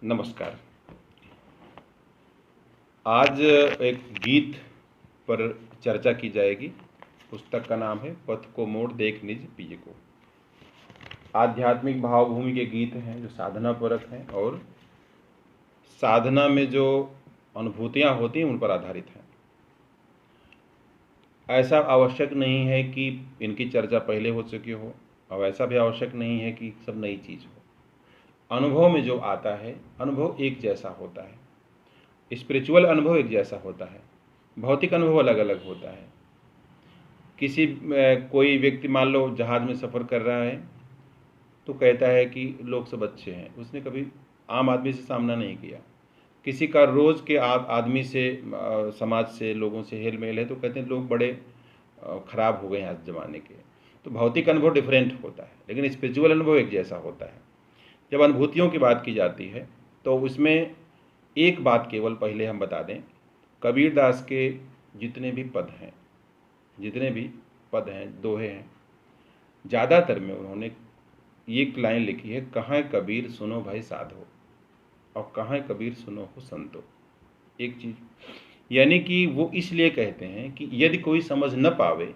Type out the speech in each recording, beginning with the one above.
नमस्कार। आज एक गीत पर चर्चा की जाएगी। पुस्तक का नाम है पथ को मोड़ देख निज पिय को। आध्यात्मिक भावभूमि के गीत हैं जो साधना परक हैं और साधना में जो अनुभूतियाँ होती हैं उन पर आधारित हैं। ऐसा आवश्यक नहीं है कि इनकी चर्चा पहले हो चुकी हो और ऐसा भी आवश्यक नहीं है कि सब नई चीज़ हो। अनुभव में जो आता है, अनुभव एक जैसा होता है। स्पिरिचुअल अनुभव एक जैसा होता है, भौतिक अनुभव अलग अलग होता है। कोई व्यक्ति मान लो जहाज़ में सफ़र कर रहा है तो कहता है कि लोग सब अच्छे हैं, उसने कभी आम आदमी से सामना नहीं किया। किसी का रोज़ के आदमी से समाज से लोगों से हेल मेल है तो कहते हैं लोग बड़े ख़राब हो गए हैं आज ज़माने के। तो भौतिक अनुभव डिफरेंट होता है, लेकिन स्पिरिचुअल अनुभव एक जैसा होता है। जब अनुभूतियों की बात की जाती है तो उसमें एक बात केवल पहले हम बता दें, कबीर दास के जितने भी पद हैं, दोहे हैं, ज़्यादातर में उन्होंने एक लाइन लिखी है, कहाँ कबीर सुनो भाई साधो और कहाँ कबीर सुनो हो संतो। एक चीज़ यानी कि वो इसलिए कहते हैं कि यदि कोई समझ न पावे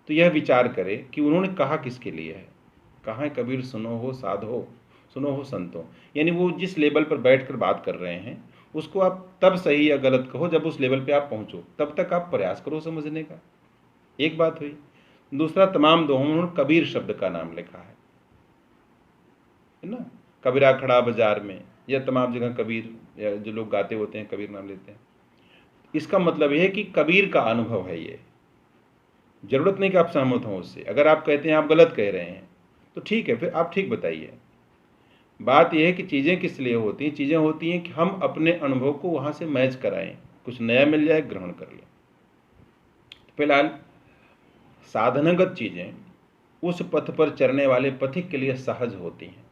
तो यह विचार करे कि उन्होंने कहा किसके लिए है। कहाँ कबीर सुनो हो साधो, सुनो हो संतो, यानी वो जिस लेवल पर बैठकर बात कर रहे हैं उसको आप तब सही या गलत कहो जब उस लेवल पे आप पहुँचो, तब तक आप प्रयास करो समझने का। एक बात हुई। दूसरा, तमाम दोहों में उन्होंने कबीर शब्द का नाम लिखा है ना। कबीरा खड़ा बाजार में, या तमाम जगह कबीर, या जो लोग गाते होते हैं कबीर नाम लेते हैं। इसका मतलब यह है कि कबीर का अनुभव है ये। जरूरत नहीं कि आप सहमत हों उससे। अगर आप कहते हैं आप गलत कह रहे हैं तो ठीक है, फिर आप ठीक बताइए। बात यह है कि चीज़ें किस लिए होती हैं। चीज़ें होती हैं कि हम अपने अनुभव को वहाँ से मैच कराएं, कुछ नया मिल जाए ग्रहण कर लें। फिलहाल साधनागत चीज़ें उस पथ पर चलने वाले पथिक के लिए सहज होती हैं।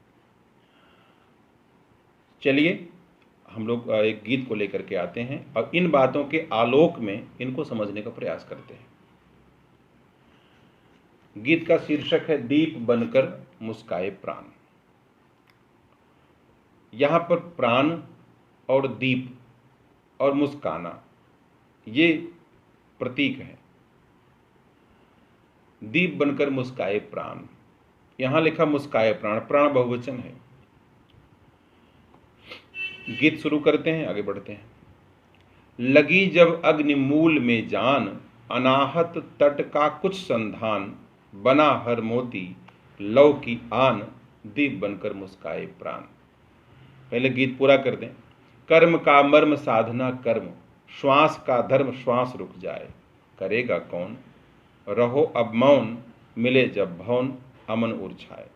चलिए हम लोग एक गीत को लेकर के आते हैं और इन बातों के आलोक में इनको समझने का प्रयास करते हैं। गीत का शीर्षक है दीप बनकर मुस्काए प्राण। यहाँ पर प्राण और दीप और मुस्काना ये प्रतीक है। दीप बनकर मुस्काए प्राण, यहाँ लिखा मुस्काए प्राण, प्राण बहुवचन है। गीत शुरू करते हैं, आगे बढ़ते हैं। लगी जब अग्नि मूल में जान, अनाहत तट का कुछ संधान, बना हर मोती लौ की आन, दीप बनकर मुस्काए प्राण। पहले गीत पूरा कर दें। कर्म का मर्म साधना कर्म, श्वास का धर्म श्वास रुक जाए, करेगा कौन, रहो अब मौन, मिले जब भवन अमन उर्छाए।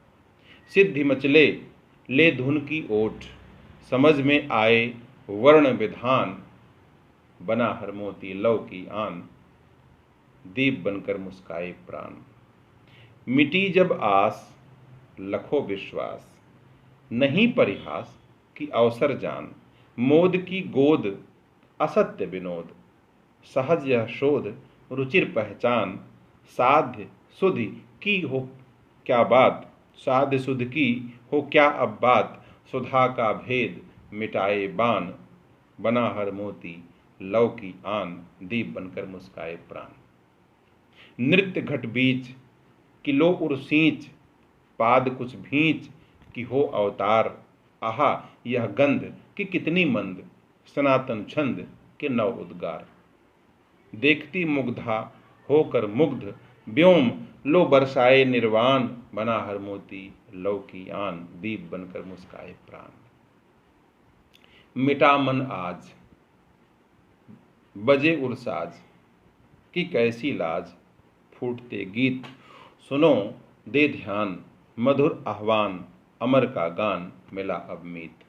सिद्धि मचले ले धुन की ओट, समझ में आए वर्ण विधान, बना हर मोती लौ की आन, दीप बनकर मुस्काए प्राण। मिटी जब आस लखो विश्वास, नहीं परिहास की अवसर जान, मोद की गोद असत्य विनोद, सहज यह शोध रुचिर पहचान, साध्य सुधि की हो क्या बात, साध्य सुध की हो क्या अब बात, सुधा का भेद मिटाए बान, बना हर मोती लौ की आन, दीप बनकर मुस्काए प्राण। नृत्य घट बीच किलो उर सींच, पाद कुछ भींच कि हो अवतार, आहा यह गंध कि कितनी मंद, सनातन छंद के नव उद्गार। देखती मुग्धा होकर मुग्ध व्योम, लो बरसाए निर्वाण, बना हर मोती लौ की आन, दीप बनकर मुस्काए प्राण। मिटा मन आज बजे उरसाज कि कैसी लाज, फूटते गीत सुनो दे ध्यान, मधुर आह्वान अमर का गान, मिला अब मीत।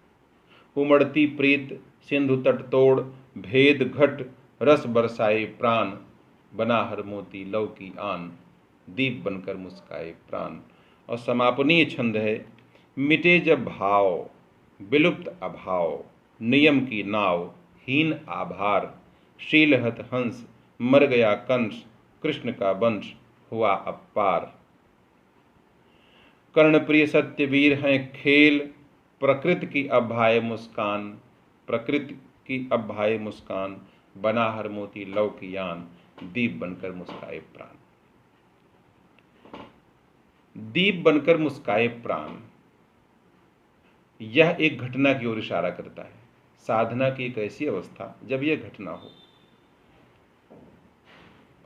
उमड़ती प्रीत सिंधु तट तोड़, भेद घट रस बरसाए प्राण, बना हर मोती लौ की आन, दीप बनकर मुस्काए प्राण। और समापनीय छंद है, मिटे जब भाव विलुप्त अभाव, नियम की नाव हीन आभार, शीलहत हंस मर गया कंस, कृष्ण का वंश हुआ अपार। कर्णप्रिय सत्यवीर हैं खेल, प्रकृति की अभाए मुस्कान, प्रकृति की अभाए मुस्कान, बना हर मोती लव की यान, दीप बनकर मुस्काए प्राण। दीप बनकर मुस्काए प्राण, यह एक घटना की ओर इशारा करता है। साधना की एक ऐसी अवस्था जब यह घटना हो।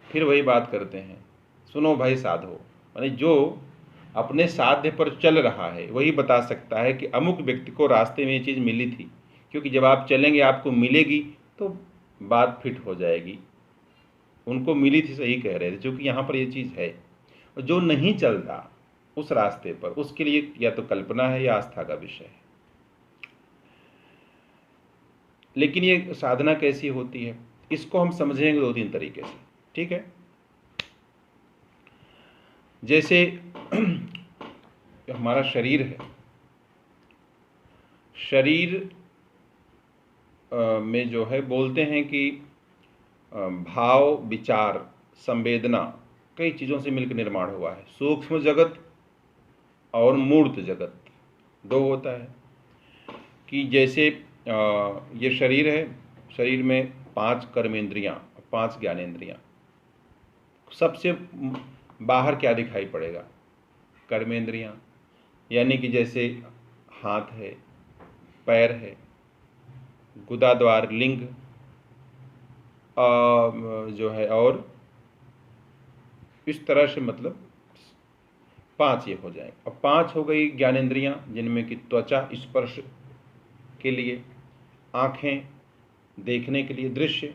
फिर वही बात करते हैं, सुनो भाई साधो, माने जो अपने साध्य पर चल रहा है वही बता सकता है कि अमुक व्यक्ति को रास्ते में ये चीज़ मिली थी, क्योंकि जब आप चलेंगे आपको मिलेगी तो बात फिट हो जाएगी। उनको मिली थी, सही कह रहे थे, क्योंकि यहाँ पर ये चीज़ है। और जो नहीं चलता उस रास्ते पर, उसके लिए या तो कल्पना है या आस्था का विषय है। लेकिन ये साधना कैसी होती है, इसको हम समझेंगे दो तीन तरीके से, ठीक है। जैसे हमारा शरीर है, शरीर में जो है बोलते हैं कि भाव, विचार, संवेदना कई चीज़ों से मिलकर निर्माण हुआ है। सूक्ष्म जगत और मूर्त जगत दो होता है। कि जैसे ये शरीर है, शरीर में 5 कर्मेंद्रियां, 5 ज्ञानेंद्रियां। सबसे बाहर क्या दिखाई पड़ेगा? कर्मेंद्रियां, यानी कि जैसे हाथ है, पैर है, गुदाद्वार, लिंग जो है, और इस तरह से मतलब 5 ये हो जाएंगे। अब 5 हो गई ज्ञानेंद्रियां, जिनमें कि त्वचा स्पर्श के लिए, आँखें देखने के लिए दृश्य,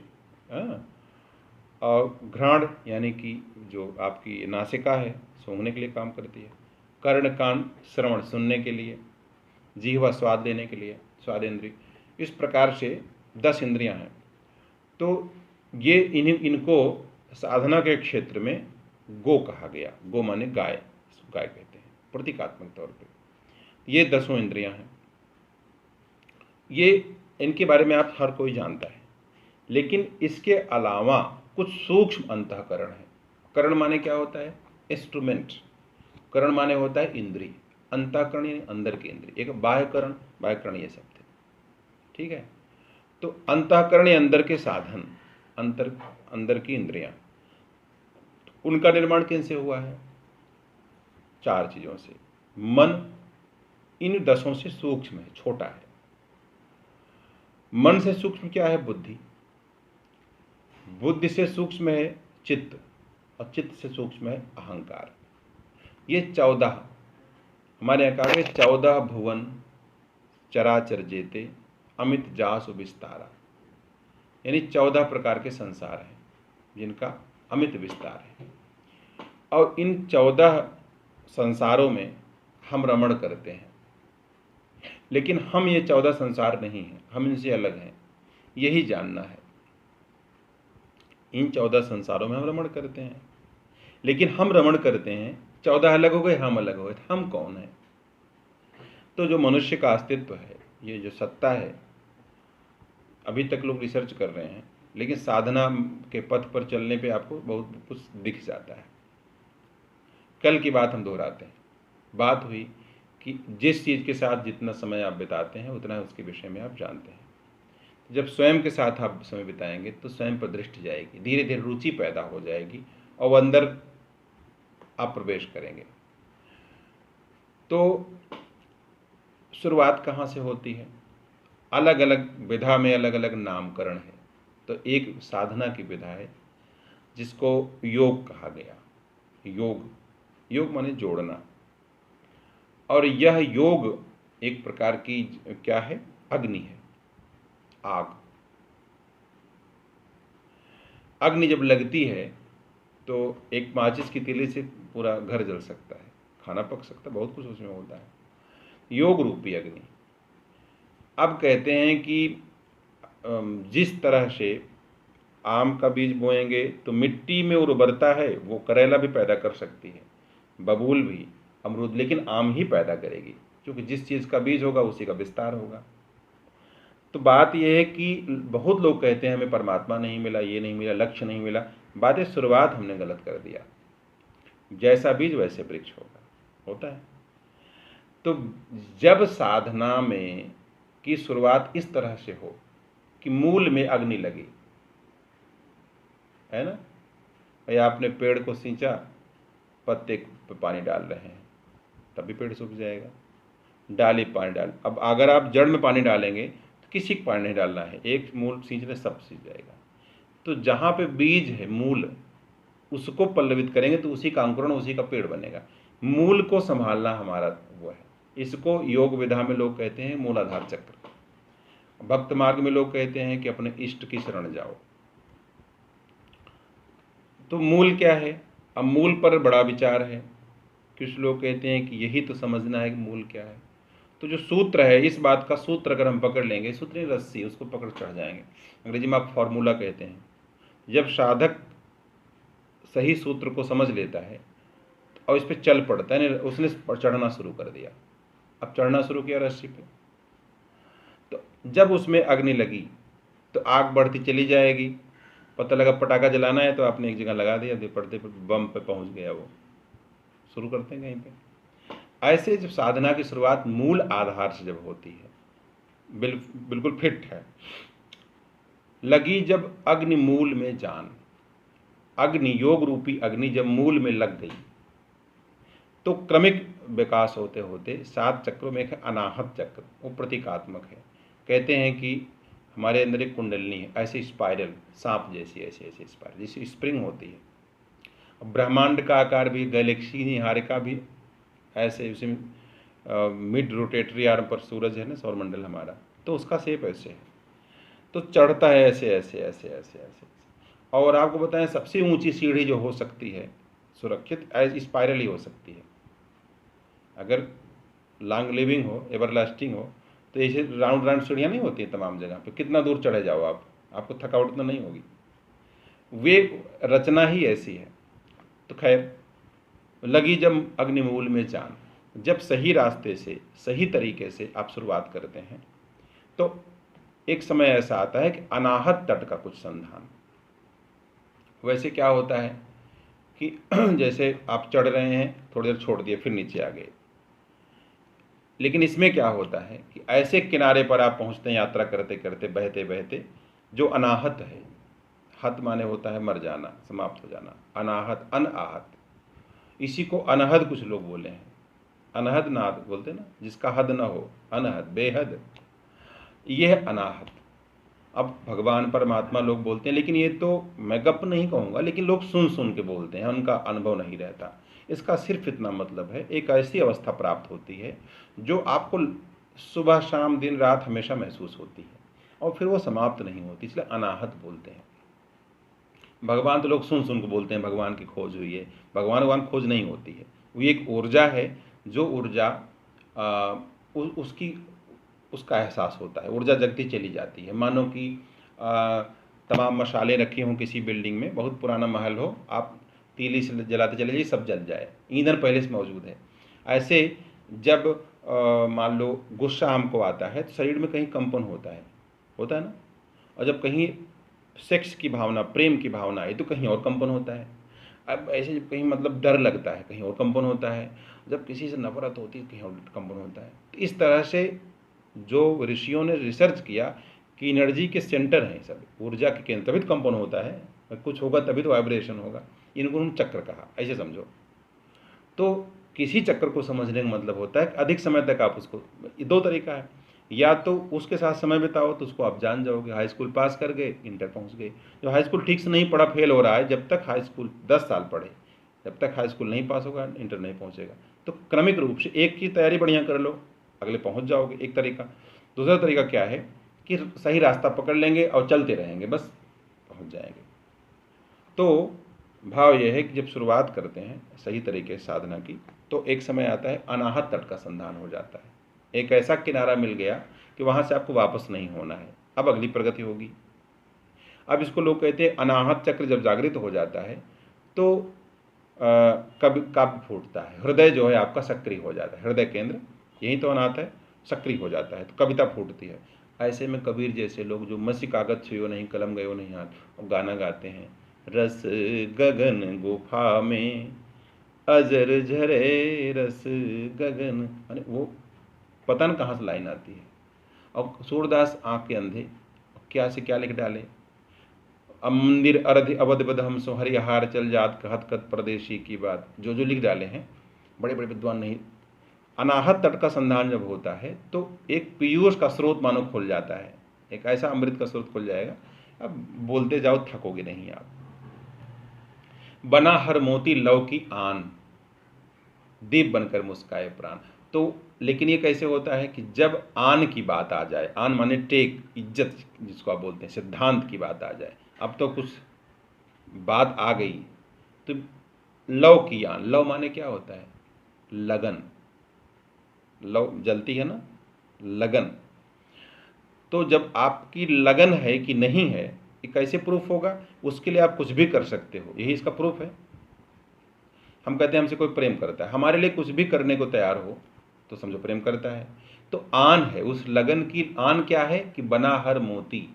और घ्राण यानी कि जो आपकी नासिका है सूंघने के लिए काम करती है, कर्ण कान श्रवण सुनने के लिए, जीहवा स्वाद लेने के लिए, स्वादेंद्रिय। इस प्रकार से 10 इंद्रियां हैं। तो ये इनको साधना के क्षेत्र में गो कहा गया। गो माने गाय, गाय कहते हैं प्रतीकात्मक तौर पे। ये 10 इंद्रियां हैं। ये इनके बारे में आप हर कोई जानता है, लेकिन इसके अलावा कुछ सूक्ष्म अंतःकरण है। करण माने क्या होता है? इंस्ट्रूमेंट। करण माने होता है इंद्रिय। अंतःकरण यानी अंदर की इंद्रिय। एक बाह्यकरण, बाह्यकरण ये शब्द है, ठीक है। तो अंतःकरण या अंदर के साधन, अंदर की इंद्रियां, उनका निर्माण किनसे हुआ है? 4 चीजों से। मन इन 10 से सूक्ष्म है, छोटा है। मन से सूक्ष्म क्या है? बुद्धि। बुद्धि से सूक्ष्म है चित्त, और चित्त से सूक्ष्म है अहंकार। ये 14 हमारे यहाँ कहा गया, 14 भुवन चराचर जेते अमित जासु विस्तारा, यानी 14 प्रकार के संसार हैं जिनका अमित विस्तार है। और इन 14 संसारों में हम रमण करते हैं, लेकिन हम ये 14 संसार नहीं हैं, हम इनसे अलग हैं, यही जानना है। इन 14 संसारों में हम रमण करते हैं, लेकिन हम रमण करते हैं, 14 अलग हो गए, हम अलग हो गए, हम कौन है? तो जो मनुष्य का अस्तित्व है, ये जो सत्ता है, अभी तक लोग रिसर्च कर रहे हैं, लेकिन साधना के पथ पर चलने पे आपको बहुत कुछ दिख जाता है। कल की बात हम दोहराते हैं। बात हुई कि जिस चीज़ के साथ जितना समय आप बिताते हैं उतना उसके विषय में आप जानते हैं। जब स्वयं के साथ आप समय बिताएंगे तो स्वयं पर दृष्टि जाएगी, धीरे धीरे रुचि पैदा हो जाएगी और अंदर आप प्रवेश करेंगे। तो शुरुआत कहाँ से होती है? अलग अलग विधा में अलग अलग नामकरण है। तो एक साधना की विधा है जिसको योग कहा गया। योग, योग माने जोड़ना। और यह योग एक प्रकार की क्या है? अग्नि है, आग। अग्नि जब लगती है तो एक माचिस की तीली से पूरा घर जल सकता है, खाना पक सकता है, बहुत कुछ उसमें होता है। योग रूपी अग्नि। अब कहते हैं कि जिस तरह से आम का बीज बोएंगे तो मिट्टी में उर्वरता है, वो करेला भी पैदा कर सकती है, बबूल भी, अमरूद, लेकिन आम ही पैदा करेगी, क्योंकि जिस चीज़ का बीज होगा उसी का विस्तार होगा। तो बात यह है कि बहुत लोग कहते हैं हमें परमात्मा नहीं मिला, ये नहीं मिला, लक्ष्य नहीं मिला। बात है शुरुआत हमने गलत कर दिया। जैसा बीज वैसे वृक्ष होगा, होता है। तो जब साधना में की शुरुआत इस तरह से हो कि मूल में अग्नि लगी, है ना, भाई आपने पेड़ को सींचा, पत्ते पे पानी डाल रहे हैं, तभी पेड़ सूख जाएगा। डाली पानी डाल, अब अगर आप जड़ में पानी डालेंगे तो किसी को पानी नहीं डालना है, एक मूल सींचने सब सींच जाएगा। तो जहाँ पे बीज है मूल, उसको पल्लवित करेंगे तो उसी का अंकुरण, उसी का पेड़ बनेगा। मूल को संभालना हमारा वो है। इसको योग विधा में लोग कहते हैं मूलाधार चक्र। भक्त मार्ग में लोग कहते हैं कि अपने इष्ट की शरण जाओ। तो मूल क्या है? अब मूल पर बड़ा विचार है। कुछ लोग कहते हैं कि यही तो समझना है कि मूल क्या है। तो जो सूत्र है, इस बात का सूत्र अगर हम पकड़ लेंगे, सूत्र नहीं रस्सी, उसको पकड़ चढ़ जाएंगे। अंग्रेजी में आप फॉर्मूला कहते हैं। जब साधक सही सूत्र को समझ लेता है और इस पर चल पड़ता है, उसने चढ़ना शुरू कर दिया। अब चढ़ना शुरू किया रस्सी पे, तो जब उसमें अग्नि लगी तो आग बढ़ती चली जाएगी। पता लगा पटाखा जलाना है तो आपने एक जगह लगा दिया, पड़ते पर बम पे पहुंच गया, वो शुरू करते हैं कहीं पे। ऐसे जब साधना की शुरुआत मूल आधार से जब होती है, बिल्कुल फिट है। लगी जब अग्नि मूल में जान, अग्नि योग रूपी अग्नि जब मूल में लग गई तो क्रमिक विकास होते होते 7 चक्रों में एक है अनाहत चक्र, वो प्रतीकात्मक है। कहते हैं कि हमारे अंदर एक कुंडलनी है, ऐसे स्पाइरल, सांप जैसी ऐसे ऐसे स्पाइरल, जैसी स्प्रिंग होती है। ब्रह्मांड का आकार भी, गैलेक्सी निहारिका भी ऐसे, उसी मिड रोटेटरी आर्म पर सूरज है ना, सौरमंडल हमारा, तो उसका शेप ऐसे है। तो चढ़ता है ऐसे ऐसे ऐसे ऐसे ऐसे। और आपको बताएं, सबसे ऊंची सीढ़ी जो हो सकती है सुरक्षित, स्पाइरल ही हो सकती है। अगर लॉन्ग लिविंग हो, एवरलास्टिंग हो, तो ऐसे राउंड राउंड सीढ़ियाँ नहीं होती तमाम जगह पे, कितना दूर चढ़े जाओ आपको थकावट तो नहीं होगी। वे रचना ही ऐसी है। तो खैर, लगी जब अग्निमूल में जान, जब सही रास्ते से सही तरीके से आप शुरुआत करते हैं तो एक समय ऐसा आता है कि अनाहत तट का कुछ संधान। वैसे क्या होता है कि जैसे आप चढ़ रहे हैं, थोड़ी देर छोड़ दिए, फिर नीचे आ गए। लेकिन इसमें क्या होता है कि ऐसे किनारे पर आप पहुंचते हैं यात्रा करते करते, बहते बहते, जो अनाहत है। हत माने होता है मर जाना, समाप्त हो जाना। अनाहत, अनआहत, इसी को अनहद कुछ लोग बोले हैं। अनहद नाद बोलते ना, जिसका हद न हो, अनहद, बेहद, यह अनाहत। अब भगवान परमात्मा लोग बोलते हैं, लेकिन ये तो मैं गप नहीं कहूँगा, लेकिन लोग सुन सुन के बोलते हैं, उनका अनुभव नहीं रहता। इसका सिर्फ इतना मतलब है, एक ऐसी अवस्था प्राप्त होती है जो आपको सुबह शाम दिन रात हमेशा महसूस होती है और फिर वो समाप्त नहीं होती, इसलिए अनाहत बोलते हैं। भगवान तो लोग सुन सुन के बोलते हैं भगवान की खोज हुई है। भगवान खोज नहीं होती है, वो एक ऊर्जा है, जो ऊर्जा उसकी उसका एहसास होता है, ऊर्जा जगती चली जाती है। मानो कि तमाम मसाले रखे हों किसी बिल्डिंग में, बहुत पुराना महल हो, आप तीली से जलाते चले जाइए, सब जल जाए, ईंधन पहले से मौजूद है। ऐसे जब मान लो गुस्सा हमको आता है तो शरीर में कहीं कंपन होता है ना, और जब कहीं सेक्स की भावना, प्रेम की भावना आई तो कहीं और कंपन होता है। अब ऐसे जब कहीं मतलब डर लगता है, कहीं और कंपन होता है। जब किसी से नफरत होती है, कहीं और कंपन होता है। तो इस तरह से जो ऋषियों ने रिसर्च किया कि एनर्जी के सेंटर हैं सब, ऊर्जा के केंद्र, तभी तो कंपन होता है, कुछ होगा तभी तो वाइब्रेशन होगा। इनको उन्होंने चक्र कहा, ऐसे समझो। तो किसी चक्र को समझने का मतलब होता है कि अधिक समय तक आप उसको, दो तरीका है, या तो उसके साथ समय बिताओ तो उसको आप जान जाओगे। हाई स्कूल पास कर गए, इंटर पहुंच गए। जो हाई स्कूल ठीक से नहीं पढ़ा, फेल हो रहा है, जब तक हाई स्कूल 10 साल पढ़े, जब तक हाई स्कूल नहीं पास होगा, इंटर नहीं पहुंचेगा। तो क्रमिक रूप से एक की तैयारी बढ़िया कर लो, अगले पहुंच जाओगे, एक तरीका। दूसरा तरीका क्या है कि सही रास्ता पकड़ लेंगे और चलते रहेंगे, बस पहुंच जाएंगे। तो भाव यह है कि जब शुरुआत करते हैं सही तरीके से साधना की, तो एक समय आता है अनाहत तट का संधान हो जाता है। एक ऐसा किनारा मिल गया कि वहाँ से आपको वापस नहीं होना है, अब अगली प्रगति होगी। अब इसको लोग कहते हैं अनाहत चक्र जब जागृत हो जाता है तो कब काव्य फूटता है, हृदय जो है आपका सक्रिय हो जाता है, हृदय केंद्र यही तो अनाथ है, सक्रिय हो जाता है, तो कविता फूटती है। ऐसे में कबीर जैसे लोग जो मसी कागज छुयो नहीं, कलम गयो नहीं हाथ, और गाना गाते हैं, रस गगन गुफा में अजर झरे रस गगन, माने वो पता न कहाँ से लाइन आती है। और सूरदास आँख के अंधे क्या से क्या लिख डाले, अब मंदिर अर्ध अवध बध हम सो हरिहार चल जात कहत कत परदेशी की बात, जो जो लिख डाले हैं बड़े बड़े विद्वान नहीं। अनाहत तट का संधान जब होता है तो एक पीयूष का स्रोत मानो खुल जाता है, एक ऐसा अमृत का स्रोत खुल जाएगा, अब बोलते जाओ थकोगे नहीं आप। बना हर मोती लव की आन, दीप बनकर मुस्काए प्राण। तो लेकिन ये कैसे होता है कि जब आन की बात आ जाए, आन माने टेक, इज्जत जिसको आप बोलते हैं, सिद्धांत की बात आ जाए, अब तो कुछ बात आ गई, तो लव की आन, लव माने क्या होता है, लगन, लव जलती है ना, लगन। तो जब आपकी लगन है कि नहीं है, ये कैसे प्रूफ होगा, उसके लिए आप कुछ भी कर सकते हो, यही इसका प्रूफ है। हम कहते हैं हमसे कोई प्रेम करता है, हमारे लिए कुछ भी करने को तैयार हो तो समझो प्रेम करता है। तो आन है, उस लगन की आन क्या है कि बना हर मोती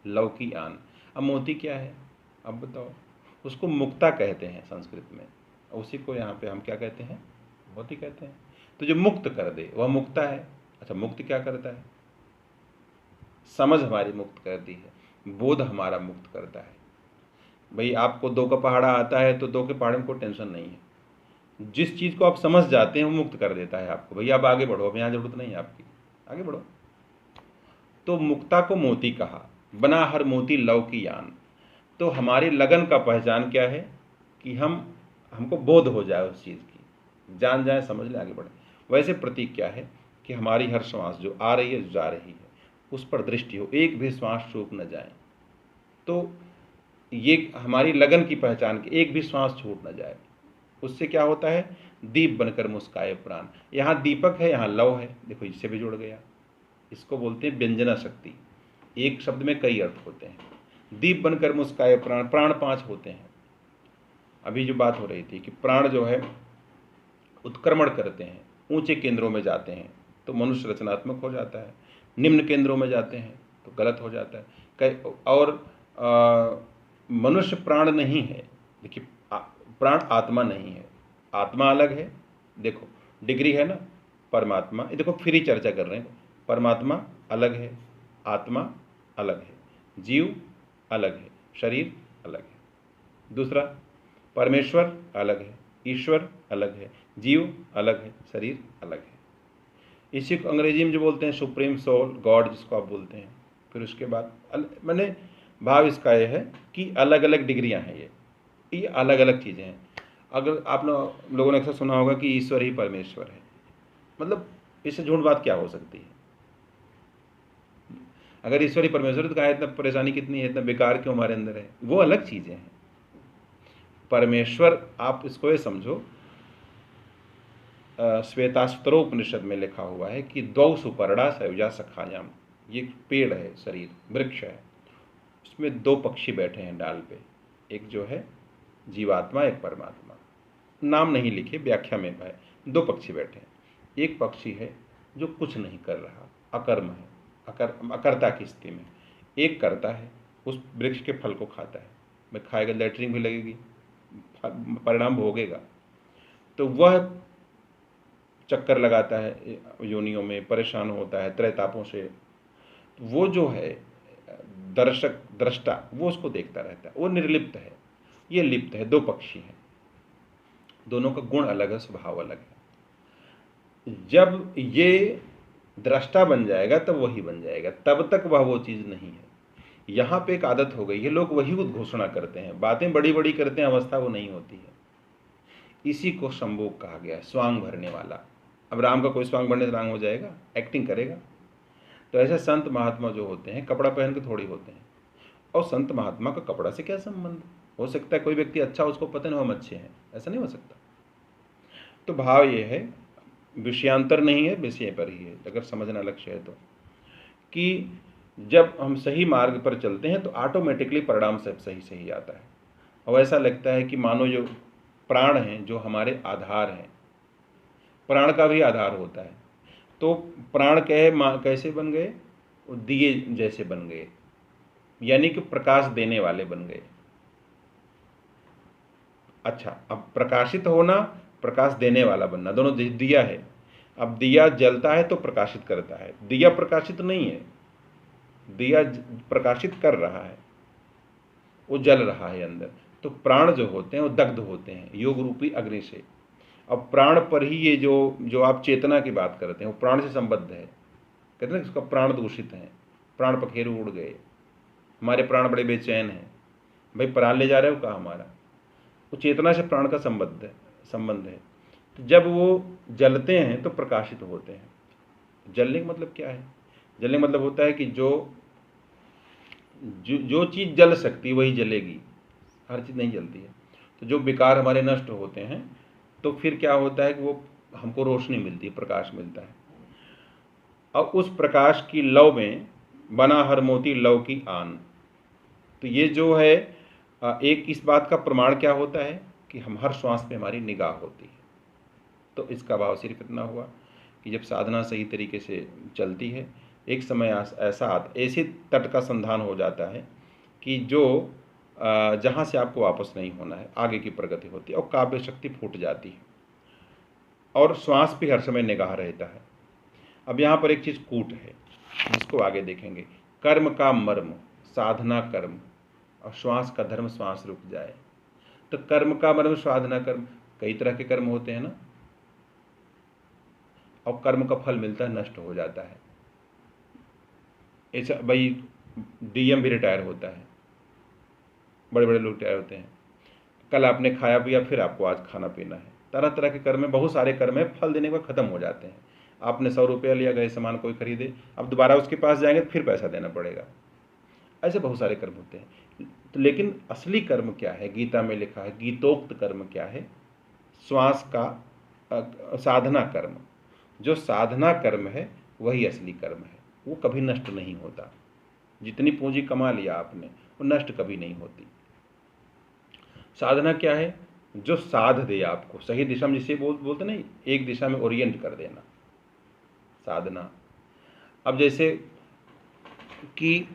लव की आन। अब मोती क्या है, अब बताओ, उसको मुक्ता कहते हैं संस्कृत में, उसी को यहाँ पे हम क्या कहते हैं, मोती कहते हैं। तो जो मुक्त कर दे वह मुक्ता है। अच्छा, मुक्त क्या करता है, समझ हमारी मुक्त करती है, बोध हमारा मुक्त करता है। भाई आपको 2 का पहाड़ा आता है तो 2 के पहाड़े में कोई टेंशन नहीं है, जिस चीज़ को आप समझ जाते हैं वो मुक्त कर देता है आपको, भैया आप आगे बढ़ो, अब यहाँ जरूरत नहीं है आपकी, आगे बढ़ो। तो मुक्ता को मोती कहा, बना हर मोती लव की यान। तो हमारी लगन का पहचान क्या है कि हमको बोध हो जाए उस चीज़ की, जान जाए, समझ ले, आगे बढ़े। वैसे प्रतीक क्या है कि हमारी हर श्वास जो आ रही है जो जा रही है उस पर दृष्टि हो, एक भी श्वास छूट न जाए। तो ये हमारी लगन की पहचान की, एक भी श्वास छूट न जाए। उससे क्या होता है, दीप बनकर मुस्काए प्राण। यहाँ दीपक है, यहाँ लव है, देखो इससे भी जुड़ गया। इसको बोलते हैं व्यंजना शक्ति, एक शब्द में कई अर्थ होते हैं। दीप बनकर मुस्काए प्राण, प्राण 5 होते हैं। अभी जो बात हो रही थी कि प्राण जो है उत्क्रमण करते हैं, ऊंचे केंद्रों में जाते हैं तो मनुष्य रचनात्मक हो जाता है, निम्न केंद्रों में जाते हैं तो गलत हो जाता है। और मनुष्य प्राण नहीं है, देखिए प्राण आत्मा नहीं है, आत्मा अलग है। देखो डिग्री है ना, परमात्मा, ये देखो फिर ही चर्चा कर रहे हैं, परमात्मा अलग है, आत्मा अलग है, जीव अलग है, शरीर अलग है। दूसरा, परमेश्वर अलग है, ईश्वर अलग है, जीव अलग है, शरीर अलग है। इसी को अंग्रेजी में जो बोलते हैं सुप्रीम सोल, गॉड जिसको आप बोलते हैं। फिर उसके बाद मैंने भाव इसका यह है कि अलग अलग डिग्रियां हैं, ये अलग अलग चीज़ें हैं। अगर आप लोगों ने अक्सर सुना होगा कि ईश्वर ही परमेश्वर है, मतलब इससे झूठ बात क्या हो सकती है। अगर ईश्वर ही परमेश्वर तो कहा इतना परेशानी कितनी है, इतना बेकार क्यों हमारे अंदर है, वो अलग चीज़ें हैं। परमेश्वर आप इसको ये समझो, श्वेतास्त्रोपनिषद में लिखा हुआ है कि 2 सुपर्णा सयुजा सखायाम, ये पेड़ है, शरीर वृक्ष है, उसमें 2 पक्षी बैठे हैं डाल पे, एक जो है जीवात्मा, एक परमात्मा, नाम नहीं लिखे, व्याख्या में है। 2 पक्षी बैठे हैं, एक पक्षी है जो कुछ नहीं कर रहा, अकर्म है, अकर्ता की स्थिति में, एक करता है, उस वृक्ष के फल को खाता है, मैं खाएगा, लेटरिन भी लगेगी, परिणाम भोगेगा। तो वह चक्कर लगाता है योनियों में, परेशान होता है त्रैतापों से। वो जो है दर्शक, दृष्टा, वो उसको देखता रहता है, वो निर्लिप्त है, ये लिप्त है। 2 पक्षी हैं, दोनों का गुण अलग है, स्वभाव अलग है। जब ये दृष्टा बन जाएगा तब वही बन जाएगा, तब तक वह वो चीज़ नहीं है। यहाँ पे एक आदत हो गई है, लोग वही उद्घोषणा करते हैं, बातें बड़ी बड़ी करते हैं, अवस्था वो नहीं होती है। इसी को संभोग कहा गया है, स्वांग भरने वाला। अब राम का कोई स्वांग भरने से राम हो जाएगा, एक्टिंग करेगा। तो ऐसे संत महात्मा जो होते हैं कपड़ा पहन के थोड़ी होते हैं, और संत महात्मा का कपड़ा से क्या संबंध। हो सकता है कोई व्यक्ति अच्छा, उसको पता नहीं हम अच्छे हैं, ऐसा नहीं हो सकता। तो भाव ये है, विषयांतर नहीं है, विषय पर ही है, अगर समझना लक्ष्य है तो, कि जब हम सही मार्ग पर चलते हैं तो ऑटोमेटिकली परिणाम सब सही सही आता है। और ऐसा लगता है कि मानो जो प्राण हैं, जो हमारे आधार हैं, प्राण का भी आधार होता है। तो प्राण कैसे बन गए, दिए जैसे बन गए, यानी कि प्रकाश देने वाले बन गए। अच्छा, अब प्रकाशित होना, प्रकाश देने वाला बनना, दोनों दिया है। अब दिया जलता है तो प्रकाशित करता है, दिया प्रकाशित नहीं है, दिया प्रकाशित कर रहा है, वो जल रहा है अंदर। तो प्राण जो होते हैं वो दग्ध होते हैं योग रूपी अग्नि से। अब प्राण पर ही ये जो जो आप चेतना की बात करते हैं वो प्राण से संबद्ध है। कहते हैं ना उसका प्राण दूषित है, प्राण पखेरु उड़ गए, हमारे प्राण बड़े बेचैन हैं। भाई प्राण ले जा रहे हो कहाँ हमारा? वो चेतना से प्राण का संबंध है। तो जब वो जलते हैं तो प्रकाशित होते हैं। जलने का मतलब क्या है? जलने का मतलब होता है कि जो चीज़ जल सकती है वही जलेगी, हर चीज़ नहीं जलती है। तो जो विकार हमारे नष्ट होते हैं तो फिर क्या होता है कि वो हमको रोशनी मिलती है, प्रकाश मिलता है। अब उस प्रकाश की लौ में बना हर मोती लौ की आन। तो ये जो है एक इस बात का प्रमाण क्या होता है कि हम हर श्वास पे हमारी निगाह होती है। तो इसका भाव सिर्फ इतना हुआ कि जब साधना सही तरीके से चलती है, एक समय ऐसे तट का संधान हो जाता है कि जो जहाँ से आपको वापस नहीं होना है, आगे की प्रगति होती है और काव्य शक्ति फूट जाती है और श्वास भी हर समय निगाह रहता है। अब यहाँ पर एक चीज़ कूट है जिसको आगे देखेंगे। कर्म का मर्म साधना कर्म और श्वास का धर्म श्वास रुक जाए। तो कर्म का मर्म साधना कर्म, कई तरह के कर्म होते हैं ना, और कर्म का फल मिलता है, नष्ट हो जाता है। ऐसा भाई डीएम भी रिटायर होता है, बड़े बड़े लोग रिटायर होते हैं। कल आपने खाया पिया, फिर आपको आज खाना पीना है। तरह तरह के कर्म में बहुत सारे कर्म है, फल देने के बाद खत्म हो जाते हैं। आपने 100 रुपया लिया, गए सामान कोई खरीदे, अब दोबारा उसके पास जाएंगे तो फिर पैसा देना पड़ेगा। ऐसे बहुत सारे कर्म होते हैं। तो लेकिन असली कर्म क्या है? गीता में लिखा है, गीतोक्त कर्म क्या है? श्वास का साधना कर्म। जो साधना कर्म है वही असली कर्म है, वो कभी नष्ट नहीं होता। जितनी पूंजी कमा लिया आपने वो नष्ट कभी नहीं होती। साधना क्या है? जो साध दे आपको सही दिशा में, जिसे बोलते नहीं, एक दिशा में ओरिएंट कर देना, साधना। अब जैसे कि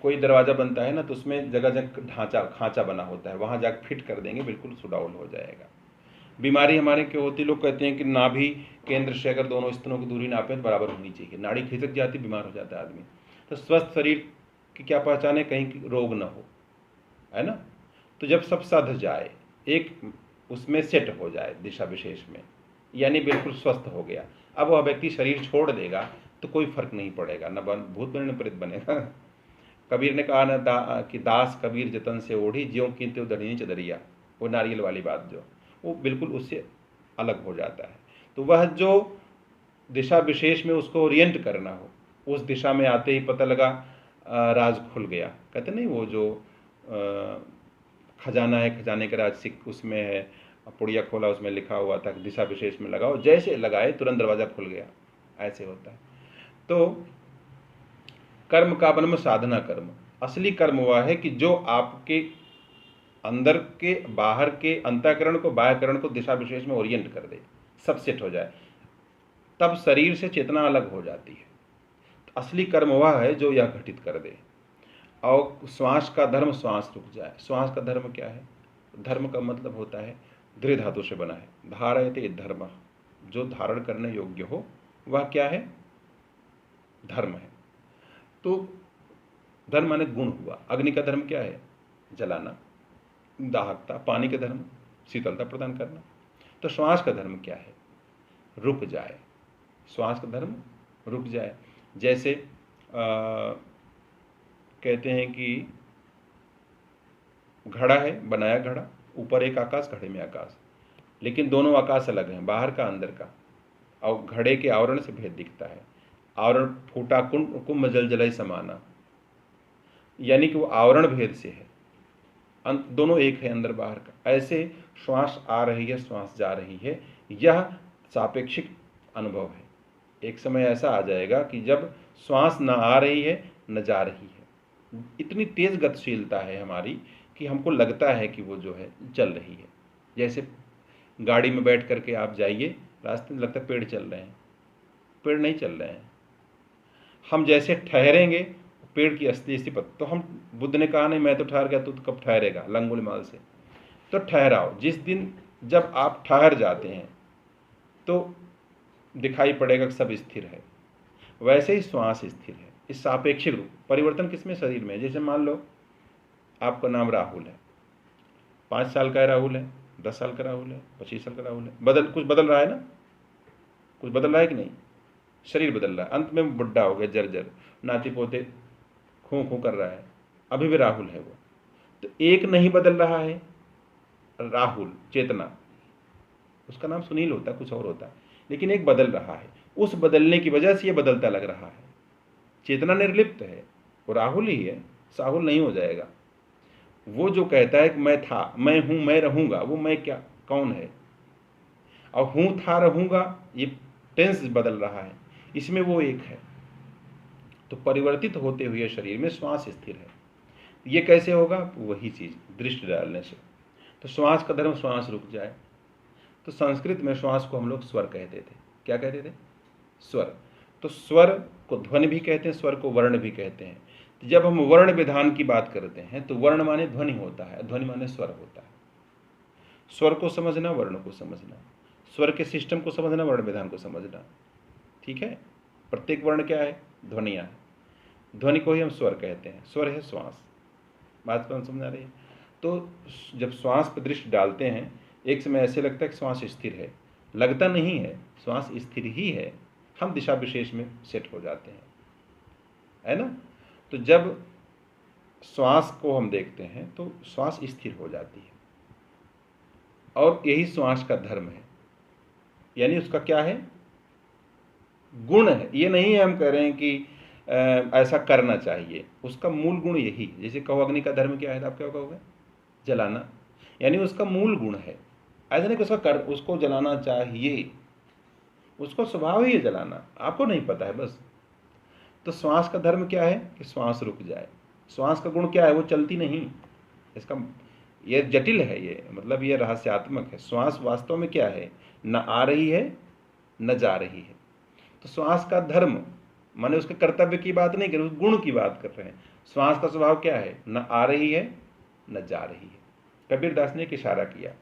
कोई दरवाज़ा बनता है ना, तो उसमें जगह जगह खांचा बना होता है, वहाँ जाकर फिट कर देंगे, बिल्कुल सुडाउल हो जाएगा। बीमारी हमारे क्यों होती? लोग कहते हैं कि नाभि केंद्र से अगर दोनों स्तनों की दूरी नापें तो बराबर होनी चाहिए, नाड़ी खिसक जाती, बीमार हो जाता है आदमी। तो स्वस्थ शरीर की क्या पहचान है? कहीं रोग ना हो, है ना। तो जब सब सध जाए, एक उसमें सेट हो जाए दिशा विशेष में, यानी बिल्कुल स्वस्थ हो गया, अब वह व्यक्ति शरीर छोड़ देगा तो कोई फर्क नहीं पड़ेगा, न भूत बने न प्रेत बनेगा। कबीर ने कहा ना कि दास कबीर जतन से ओढ़ी, ज्यों कीनते दड़िनी चदरिया, वो नारियल वाली बात जो, वो बिल्कुल उससे अलग हो जाता है। तो वह जो दिशा विशेष में उसको ओरिएंट करना हो, उस दिशा में आते ही पता लगा राज खुल गया। कहते नहीं, वो जो खजाना है, खजाने का राज सिख उसमें है, पुड़िया खोला, उसमें लिखा हुआ था कि दिशा विशेष में लगाओ, जैसे लगाए तुरंत दरवाज़ा खुल गया। ऐसे होता है। तो कर्म का बनम साधना कर्म। असली कर्म वह है कि जो आपके अंदर के बाहर के अंतःकरण को, बाह्यकरण को दिशा विशेष में ओरिएंट कर दे, सब सेट हो जाए, तब शरीर से चेतना अलग हो जाती है। तो असली कर्म वह है जो यह घटित कर दे। और श्वास का धर्म श्वास रुक जाए। श्वास का धर्म क्या है? धर्म का मतलब होता है दृढ़ धातु से बना है, धारयते धर्म, जो धारण करने योग्य हो वह क्या है? धर्म है। तो धर्म माने गुण हुआ। अग्नि का धर्म क्या है? जलाना, दाहकता। पानी का धर्म शीतलता प्रदान करना। तो श्वास का धर्म क्या है? रुक जाए। श्वास का धर्म रुक जाए। जैसे कहते हैं कि घड़ा है, बनाया घड़ा, ऊपर एक आकाश, घड़े में आकाश, लेकिन दोनों आकाश अलग हैं, बाहर का अंदर का, और घड़े के आवरण से भेद दिखता है। आवरण फूटा कुंभ जल जलय समाना, यानी कि वो आवरण भेद से है, दोनों एक है अंदर बाहर का। ऐसे श्वास आ रही है, श्वास जा रही है, यह सापेक्षिक अनुभव है। एक समय ऐसा आ जाएगा कि जब श्वास न आ रही है न जा रही है, इतनी तेज गतिशीलता है हमारी कि हमको लगता है कि वो जो है चल रही है। जैसे गाड़ी में बैठ करके आप जाइए, रास्ते में लगता है पेड़ चल रहे हैं, पेड़ नहीं चल रहे हैं। हम जैसे ठहरेंगे, पेड़ की असली पत्ती, तो हम, बुद्ध ने कहा नहीं मैं तो ठहर गया, तू तो कब ठहरेगा, लंगुल माल से। तो ठहराव, जिस दिन जब आप ठहर जाते हैं तो दिखाई पड़ेगा कि सब स्थिर है। वैसे ही श्वास स्थिर है। इस सापेक्षिक रूप परिवर्तन किसमें? शरीर में। जैसे मान लो आपका नाम राहुल है, 5 साल का राहुल है, 10 साल का राहुल है, 25 साल का राहुल है, कुछ बदल रहा है ना, कुछ बदल रहा है कि नहीं? शरीर बदल रहा है, अंत में बुढ़ा हो गया, जर्जर, नाती पोते खूं खूं कर रहा है, अभी भी राहुल है वो। तो एक नहीं बदल रहा है, राहुल चेतना, उसका नाम सुनील होता है, कुछ और होता है, लेकिन एक बदल रहा है। उस बदलने की वजह से ये बदलता लग रहा है। चेतना निर्लिप्त है, वो राहुल ही है, साहुल नहीं हो जाएगा। वो जो कहता है कि मैं था, मैं हूं, मैं रहूंगा, वो मैं क्या, कौन है? और हूं, था, रहूंगा, ये टेंस बदल रहा है, इसमें वो एक है। तो परिवर्तित होते हुए शरीर में श्वास स्थिर है। ये कैसे होगा? वही चीज दृष्टि डालने से। तो श्वास का धर्म, श्वास रुक जाए। तो संस्कृत में श्वास को हम लोग स्वर कहते थे। क्या कहते थे? स्वर। तो स्वर को ध्वनि भी कहते हैं, स्वर को वर्ण भी कहते हैं। तो जब हम वर्ण विधान की बात करते हैं तो वर्ण माने ध्वनि होता है, ध्वनि माने स्वर होता है। स्वर को समझना, वर्ण को समझना, स्वर के सिस्टम को समझना, वर्ण विधान को समझना। ठीक है? प्रत्येक वर्ण क्या है? ध्वनियाँ है। ध्वनि को ही हम स्वर कहते हैं। स्वर है श्वास। बात को समझ आ रही है? तो जब श्वास पर दृष्टि डालते हैं, एक समय ऐसे लगता है कि श्वास स्थिर है, लगता नहीं है, श्वास स्थिर ही है। हम दिशा विशेष में सेट हो जाते हैं, है ना? तो जब श्वास को हम देखते हैं तो श्वास स्थिर हो जाती है, और यही श्वास का धर्म है। यानी उसका क्या है? गुण है। ये नहीं है हम कह रहे हैं कि ऐसा करना चाहिए, उसका मूल गुण यही है। जैसे कहो अग्नि का धर्म क्या है, आप क्या कहोगे? जलाना। यानी उसका मूल गुण है। ऐसा नहीं कि उसको जलाना चाहिए, उसको स्वभाव ही है जलाना, आपको नहीं पता है बस। तो श्वास का धर्म क्या है? कि श्वास रुक जाए। श्वास का गुण क्या है? वो चलती नहीं। इसका ये जटिल है, ये मतलब ये रहस्यात्मक है। श्वास वास्तव में क्या है? न आ रही है न जा रही है। तो श्वास का धर्म माने उसके कर्तव्य की बात नहीं कर रहे, उस गुण की बात कर रहे हैं। श्वास का स्वभाव क्या है? न आ रही है न जा रही है। कबीरदास ने एक इशारा किया,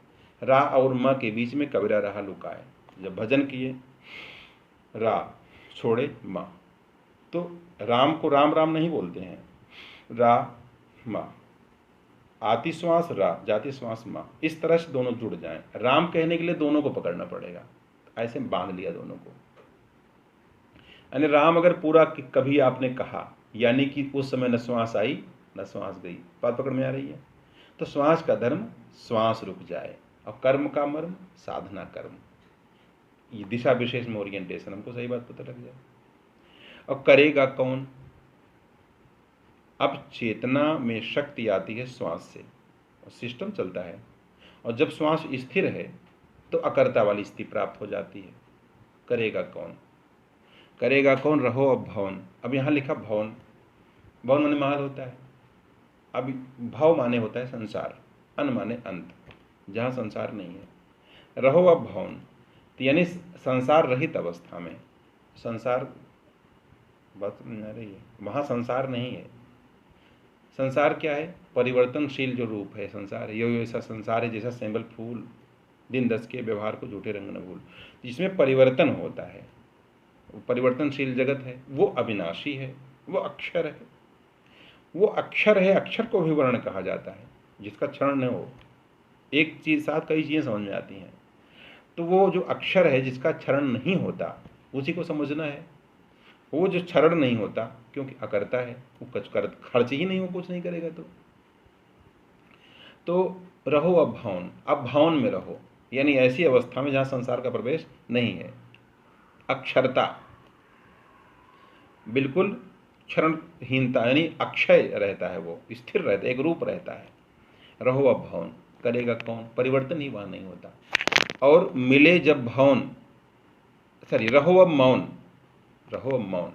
रा और म के बीच में कबीरा रहा लुकाए। जब भजन किए, रा छोड़े माँ, तो राम को राम राम नहीं बोलते हैं, रा माँ, आती श्वास रा, जाती श्वास माँ, इस तरह से दोनों जुड़ जाएं। राम कहने के लिए दोनों को पकड़ना पड़ेगा, ऐसे बांध लिया दोनों को। यानी राम अगर पूरा कभी आपने कहा, यानी कि उस समय न श्वास आई न श्वास गई। बात पकड़ में आ रही है? तो श्वास का धर्म श्वास रुक जाए, और कर्म का मर्म साधना कर्म। ये दिशा विशेष में ओरिएंटेशन, हमको सही बात पता लग जाए। और करेगा कौन? अब चेतना में शक्ति आती है श्वास से, और सिस्टम चलता है। और जब श्वास स्थिर है तो अकर्ता वाली स्थिति प्राप्त हो जाती है। करेगा कौन? करेगा कौन? रहो अब भवन। अब यहाँ लिखा भवन, भवन माने महल होता है। अब भव माने होता है संसार, अन माने अंत, जहाँ संसार नहीं है। रहो अब भवन, तो यानी संसार रहित अवस्था में। संसार बात समझ आ रही है? वहाँ संसार नहीं है। संसार क्या है? परिवर्तनशील जो रूप है संसार, यो ऐसा संसार है जैसा सैंबल फूल, दिन 10 के व्यवहार को झूठे रंग न भूल। जिसमें परिवर्तन होता है, वो परिवर्तनशील जगत है, वो अविनाशी है, वो अक्षर है। वो अक्षर है, अक्षर को भी वर्ण कहा जाता है, जिसका क्षरण न हो। एक चीज़ साथ कई चीज़ें समझ में आती हैं। तो वो जो अक्षर है जिसका क्षरण नहीं होता, उसी को समझना है। वो जो क्षरण नहीं होता क्योंकि अकर्ता है, वो खर्च ही नहीं हो, कुछ नहीं करेगा। तो रहो अब भावन, अब भावन में रहो, यानी ऐसी अवस्था में जहाँ संसार का प्रवेश नहीं है। अक्षरता, बिल्कुल क्षरणहीनता, यानी अक्षय रहता है, वो स्थिर रहता है, एक रूप रहता है। रहो अब भवन, करेगा कौन? परिवर्तन ही वहाँ नहीं होता। और मिले जब भवन, सॉरी, रहो अब मौन, रहो अब मौन,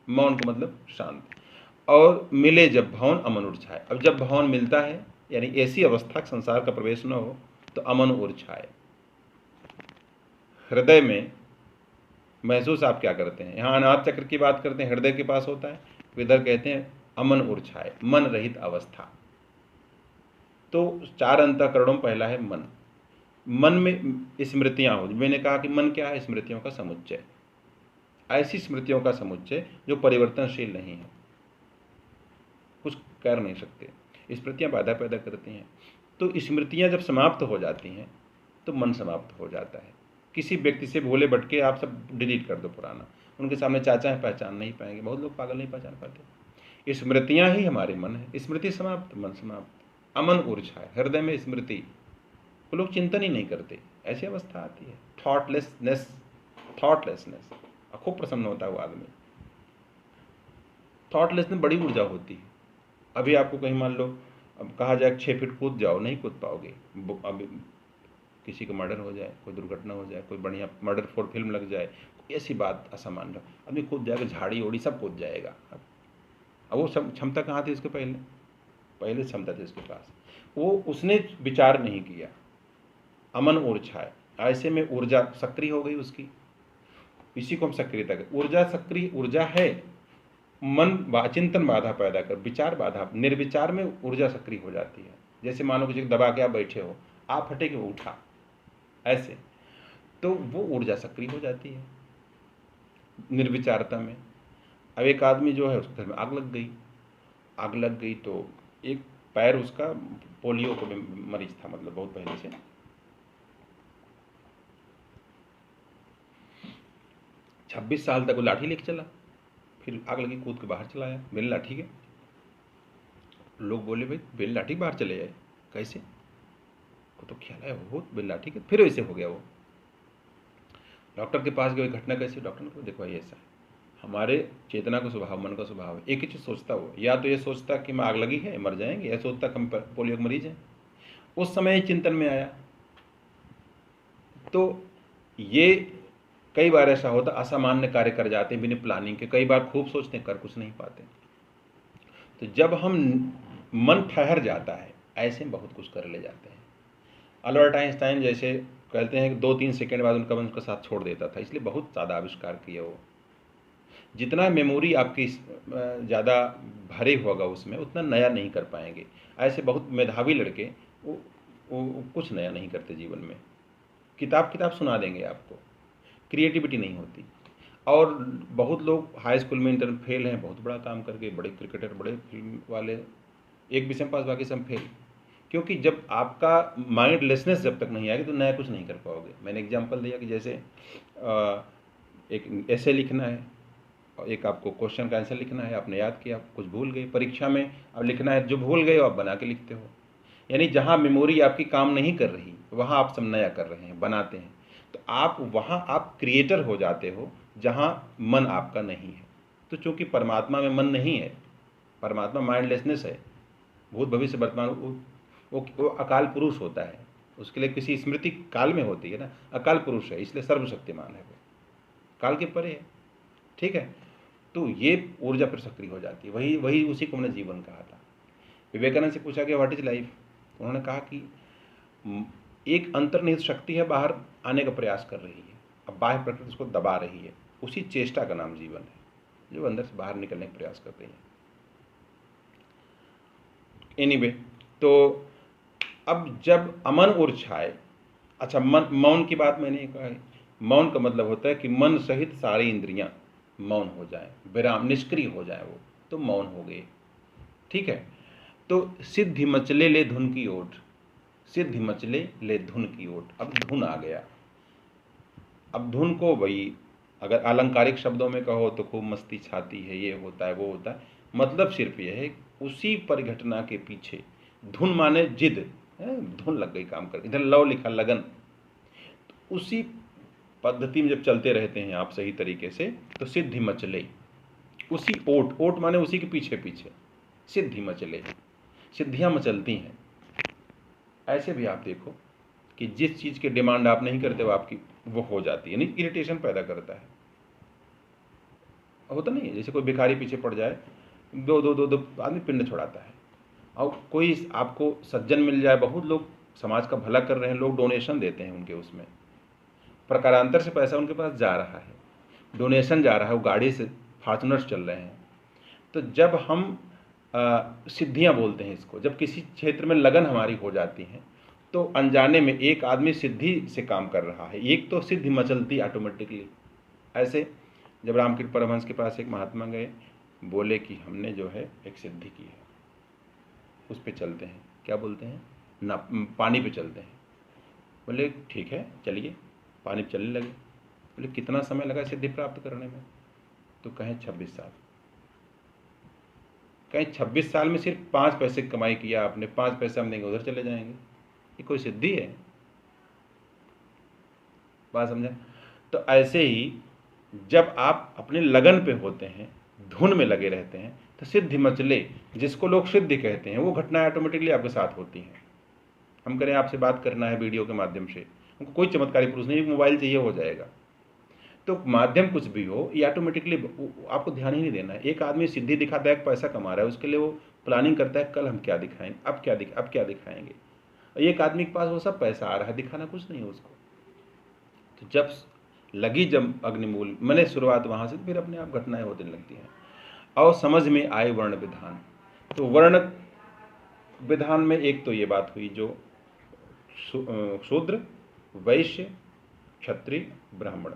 मौन का मतलब शांत। और मिले जब भवन अमन उड़ छाए। अब जब भवन मिलता है, यानी ऐसी अवस्था संसार का प्रवेश न हो, तो अमन उड़ छाए। हृदय में महसूस आप क्या करते हैं? यहाँ अनाहत चक्र की बात करते हैं, हृदय के पास होता है। इधर कहते हैं अमन उड़ छाए, मन रहित अवस्था। तो 4 अंतःकरणों में पहला है मन। मन में स्मृतियाँ हो, मैंने कहा कि मन क्या है? स्मृतियों का समुच्चय, ऐसी स्मृतियों का समुच्चय जो परिवर्तनशील नहीं है, कुछ कर नहीं सकते। स्मृतियाँ बाधा पैदा करती हैं। तो स्मृतियाँ जब समाप्त हो जाती हैं तो मन समाप्त हो जाता है। किसी व्यक्ति से भोले भटके आप सब डिलीट कर दो पुराना, उनके सामने चाचा है पहचान नहीं पाएंगे, बहुत लोग पागल नहीं पहचान पाते। स्मृतियाँ ही हमारे मन है, स्मृति समाप्त मन समाप्त। अमन ऊर्जा है हृदय में स्मृति, वो लोग चिंतन ही नहीं करते, ऐसी अवस्था आती है। थॉटलेसनेस, थॉटलेसनेस, खूब प्रसन्न होता है वो आदमी। थॉटलेसनेस बड़ी ऊर्जा होती है। अभी आपको कहीं मान लो अब कहा जाए 6 फीट कूद जाओ, नहीं कूद पाओगे। अभी किसी का मर्डर हो जाए, कोई दुर्घटना हो जाए, कोई बढ़िया मर्डर 4 फिल्म लग जाए, ऐसी बात असामान्य, आदमी कूद जाएगा, झाड़ी ओड़ी सब कूद जाएगा। अब वो क्षमता कहाँ थी उसके पहले क्षमता थी उसके पास, वो उसने विचार नहीं किया। अमन ऊर्जा है, ऐसे में ऊर्जा सक्रिय हो गई उसकी, इसी को हम सक्रियता कहते। ऊर्जा सक्रिय ऊर्जा है। मन चिंतन बाधा पैदा कर, विचार बाधा, निर्विचार में ऊर्जा सक्रिय हो जाती है। जैसे मानो किसी दबा के आप बैठे हो, आप हटे कि वो उठा, ऐसे, तो वो ऊर्जा सक्रिय हो जाती है निर्विचारता में। अब एक आदमी जो है उसके घर में आग लग गई तो एक पैर उसका पोलियो को मरीज था, मतलब बहुत पहले से। 26 साल तक वो लाठी लेके चला, फिर आग लगी कूद के बाहर चला आया बिन लाठी के। लोग बोले भाई बिन लाठी बाहर चले जाए कैसे? को तो ख्याल है वो बिन लाठी के, फिर वैसे हो गया वो। डॉक्टर के पास गए, घटना कैसे? डॉक्टर ने कहा देखो भाई ऐसा है, हमारे चेतना का स्वभाव, मन का स्वभाव है, एक ही चीज़ सोचता वो, या तो ये सोचता कि मैं आग लगी है मर जाएंगे, या सोचता कि हम पोलियो के मरीज हैं। उस समय चिंतन में आया। तो ये कई बार ऐसा होता, असामान्य कार्य कर जाते हैं बिना प्लानिंग के, कई बार खूब सोचते हैं कर कुछ नहीं पाते। तो जब हम मन ठहर जाता है, ऐसे बहुत कुछ कर ले जाते हैं। अल्बर्ट आइंस्टाइन जैसे कहते हैं कि 2-3 सेकंड बाद उनका मन उसका साथ छोड़ देता था, इसलिए बहुत ज़्यादा आविष्कार किए वो। जितना मेमोरी आपकी ज़्यादा भरे होगा उसमें, उतना नया नहीं कर पाएंगे। ऐसे बहुत मेधावी लड़के वो कुछ नया नहीं करते जीवन में, किताब सुना देंगे आपको, क्रिएटिविटी नहीं होती। और बहुत लोग हाई स्कूल में इंटर फेल हैं, बहुत बड़ा काम करके, बड़े क्रिकेटर, बड़े फिल्म वाले, एक विषय पास, बाकी सब फेल। क्योंकि जब आपका माइंडलेसनेस जब तक नहीं आएगी तो नया कुछ नहीं कर पाओगे। मैंने एग्जांपल दिया कि जैसे एक ऐसे लिखना है और एक आपको क्वेश्चन का आंसर लिखना है, आपने याद किया, कुछ भूल गए, परीक्षा में अब लिखना है, जो भूल गए आप बना के लिखते हो। यानी जहाँ मेमोरी आपकी काम नहीं कर रही वहाँ आप सब नया कर रहे हैं, बनाते हैं। तो आप वहाँ आप क्रिएटर हो जाते हो जहाँ मन आपका नहीं है। तो चूँकि परमात्मा में मन नहीं है, परमात्मा माइंडलेसनेस है, भूत भविष्य वर्तमान, वो अकाल पुरुष होता है, उसके लिए किसी स्मृति काल में होती है ना, अकाल पुरुष है, इसलिए सर्वशक्तिमान है, वो काल के परे है। ठीक है, तो ये ऊर्जा पर सक्रिय हो जाती है। वही उसी को हमने जीवन कहा था। विवेकानंद से पूछा गया व्हाट इज लाइफ, उन्होंने कहा कि एक अंतर्निहित शक्ति है, बाहर आने का प्रयास कर रही है, अब बाह्य प्रकृति उसको दबा रही है, उसी चेष्टा का नाम जीवन है, जो अंदर से बाहर निकलने का प्रयास कर रही है। एनीवे, तो अब जब अमन ऊर्जाए, अच्छा मौन की बात मैंने कहा है। मौन का मतलब होता है कि मन सहित सारी इंद्रियां मौन हो जाए, विराम, निष्क्रिय हो जाए, वो तो मौन हो गए। ठीक है, तो सिद्धि मचले ले धुन की ओट, सिद्धि मचले ले धुन की ओट, अब धुन आ गया। अब धुन को वही अगर आलंकारिक शब्दों में कहो तो खूब मस्ती छाती है, ये होता है वो होता है, मतलब सिर्फ यह है उसी परिघटना के पीछे धुन माने जिद, धुन लग गई काम कर, इधर लव लिखा लगन, तो उसी पद्धति में जब चलते रहते हैं आप सही तरीके से तो सिद्धि मचले, उसी ओट माने उसी के पीछे पीछे सिद्धि मचले, सिद्धियां मचलती हैं। ऐसे भी आप देखो कि जिस चीज़ की डिमांड आप नहीं करते वो आपकी वो हो जाती है, नहीं इरिटेशन पैदा करता है, होता नहीं है। जैसे कोई भिखारी पीछे पड़ जाए, दो आदमी पिंड छोड़ाता है, और कोई आपको सज्जन मिल जाए, बहुत लोग समाज का भला कर रहे हैं, लोग डोनेशन देते हैं उनके, उसमें प्रकारांतर से पैसा उनके पास जा रहा है, डोनेशन जा रहा है, वो गाड़ी से फॉर्चुनर्स चल रहे हैं। तो जब हम सिद्धियां बोलते हैं इसको। जब किसी क्षेत्र में लगन हमारी हो जाती है तो अनजाने में एक आदमी सिद्धि से काम कर रहा है, एक तो सिद्धि मचलती ऑटोमेटिकली। ऐसे जब रामकृष्ण परमहंस के पास एक महात्मा गए, बोले कि हमने जो है एक सिद्धि की है, उस पे चलते हैं। क्या बोलते हैं ना, पानी पे चलते हैं। बोले ठीक है चलिए, पानी पे चलने लगे। बोले कितना समय लगा सिद्धि प्राप्त करने में? तो कहें 26 साल। कहीं 26 साल में सिर्फ 5 पैसे कमाई किया आपने, 5 पैसे हम देंगे उधर चले जाएंगे, ये कोई सिद्धि है? बात समझा? तो ऐसे ही जब आप अपने लगन पे होते हैं, धुन में लगे रहते हैं, तो सिद्धि मचले, जिसको लोग सिद्धि कहते हैं, वो घटनाएं ऑटोमेटिकली आपके साथ होती हैं। हम करें आपसे बात करना है वीडियो के माध्यम से, हमको कोई चमत्कारी पुरुष नहीं, मोबाइल चाहिए हो जाएगा। तो माध्यम कुछ भी हो, ये ऑटोमेटिकली आपको ध्यान ही नहीं देना है। एक आदमी सिद्धि दिखाता है, पैसा कमा रहा है, उसके लिए वो प्लानिंग करता है कल हम क्या दिखाएंगे, अब क्या दिखाएंगे। एक आदमी के पास वो सब पैसा आ रहा है, दिखाना कुछ नहीं है उसको। तो जब लगी जब अग्निमूल, मैंने शुरुआत वहाँ से, फिर अपने आप घटनाएं होने लगती हैं। और समझ में आए वर्ण विधान। तो वर्ण विधान में एक तो ये बात हुई जो शूद्र, वैश्य, क्षत्रिय, ब्राह्मण,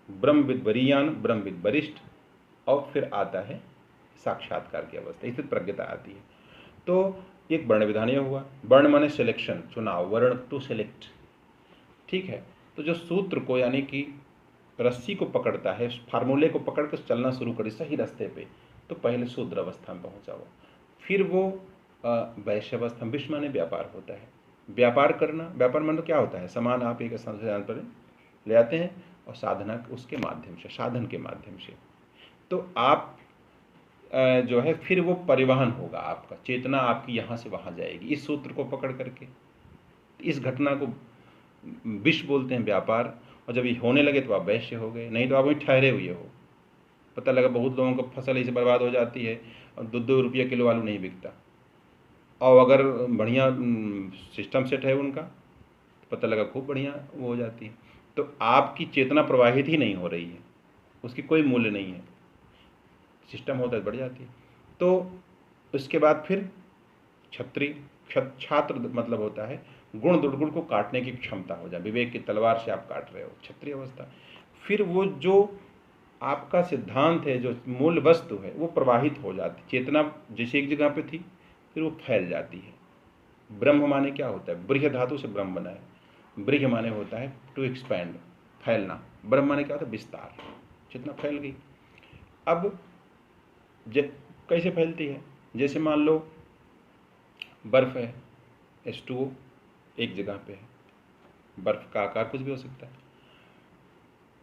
ब्रह्मविद वरीयान, ब्रह्मविद वरिष्ठ, और फिर आता है साक्षात्कार की अवस्था, इससे प्रज्ञता आती है। तो एक वर्ण विधान यह हुआ। वर्ण माने सिलेक्शन, चुनाव, वर्ण टू सिलेक्ट, ठीक है। तो जो सूत्र को यानी कि रस्सी को पकड़ता है, फार्मूले को पकड़ कर चलना शुरू करे सही रास्ते पे, तो पहले शूद्र अवस्था में पहुंचा वो, फिर वो वैश्य अवस्था में। विश्व माने व्यापार होता है, व्यापार करना। व्यापार मतलब क्या होता है? सामान आप एक स्थान से स्थान पर ले आते हैं और साधना उसके माध्यम से, साधन के माध्यम से। तो आप जो है फिर वो परिवहन होगा आपका, चेतना आपकी यहाँ से वहाँ जाएगी इस सूत्र को पकड़ करके। इस घटना को विश्व बोलते हैं, व्यापार। और जब ये होने लगे तो आप वैश्य हो गए, नहीं तो आप वहीं ठहरे हुए हो। पता लगा बहुत लोगों को फसल ऐसे बर्बाद हो जाती है और 2-2 रुपये किलो आलू नहीं बिकता, और अगर बढ़िया सिस्टम सेट है उनका, तो पता लगा खूब बढ़िया वो हो जाती है। तो आपकी चेतना प्रवाहित ही नहीं हो रही है, उसकी कोई मूल्य नहीं है, सिस्टम होता है बढ़ जाती है। तो उसके बाद फिर क्षत्रिय, छात्र मतलब होता है गुण दुर्गुण को काटने की क्षमता हो जाए, विवेक की तलवार से आप काट रहे हो, क्षत्रिय अवस्था। फिर वो जो आपका सिद्धांत है, जो मूल वस्तु है, वो प्रवाहित हो जाती, चेतना जैसे एक जगह पे थी फिर वो फैल जाती है। ब्रह्म माने क्या होता है? बृह धातु से ब्रह्म बना है। बृह माने होता है टू एक्सपैंड, फैलना। ब्रह्म माने क्या होता है? विस्तार, चेतना फैल गई। अब कैसे फैलती है? जैसे मान लो बर्फ है, H2O एक जगह पे है, बर्फ का आकार कुछ भी हो सकता है,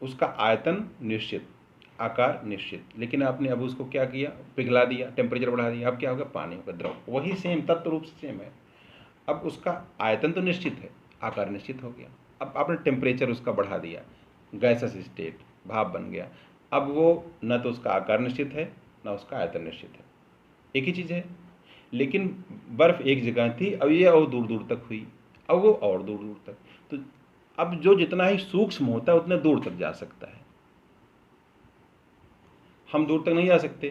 उसका आयतन निश्चित, आकार निश्चित, लेकिन आपने अब उसको क्या किया? पिघला दिया, टेम्परेचर बढ़ा दिया, अब क्या होगा? पानी होगा, द्रव। वही सेम तत्व रूप से सेम है। अब उसका आयतन तो निश्चित है, आकार निश्चित हो गया। अब आपने टेम्परेचर उसका बढ़ा दिया, गैसेस स्टेट, भाप बन गया। अब वो न तो उसका आकार निश्चित है न उसका आयतन निश्चित है, एक ही चीज़ है। लेकिन बर्फ एक जगह थी, अब ये और दूर दूर तक हुई, अब वो और दूर दूर तक। तो अब जो जितना ही सूक्ष्म होता है उतने दूर तक जा सकता है। हम दूर तक नहीं जा सकते,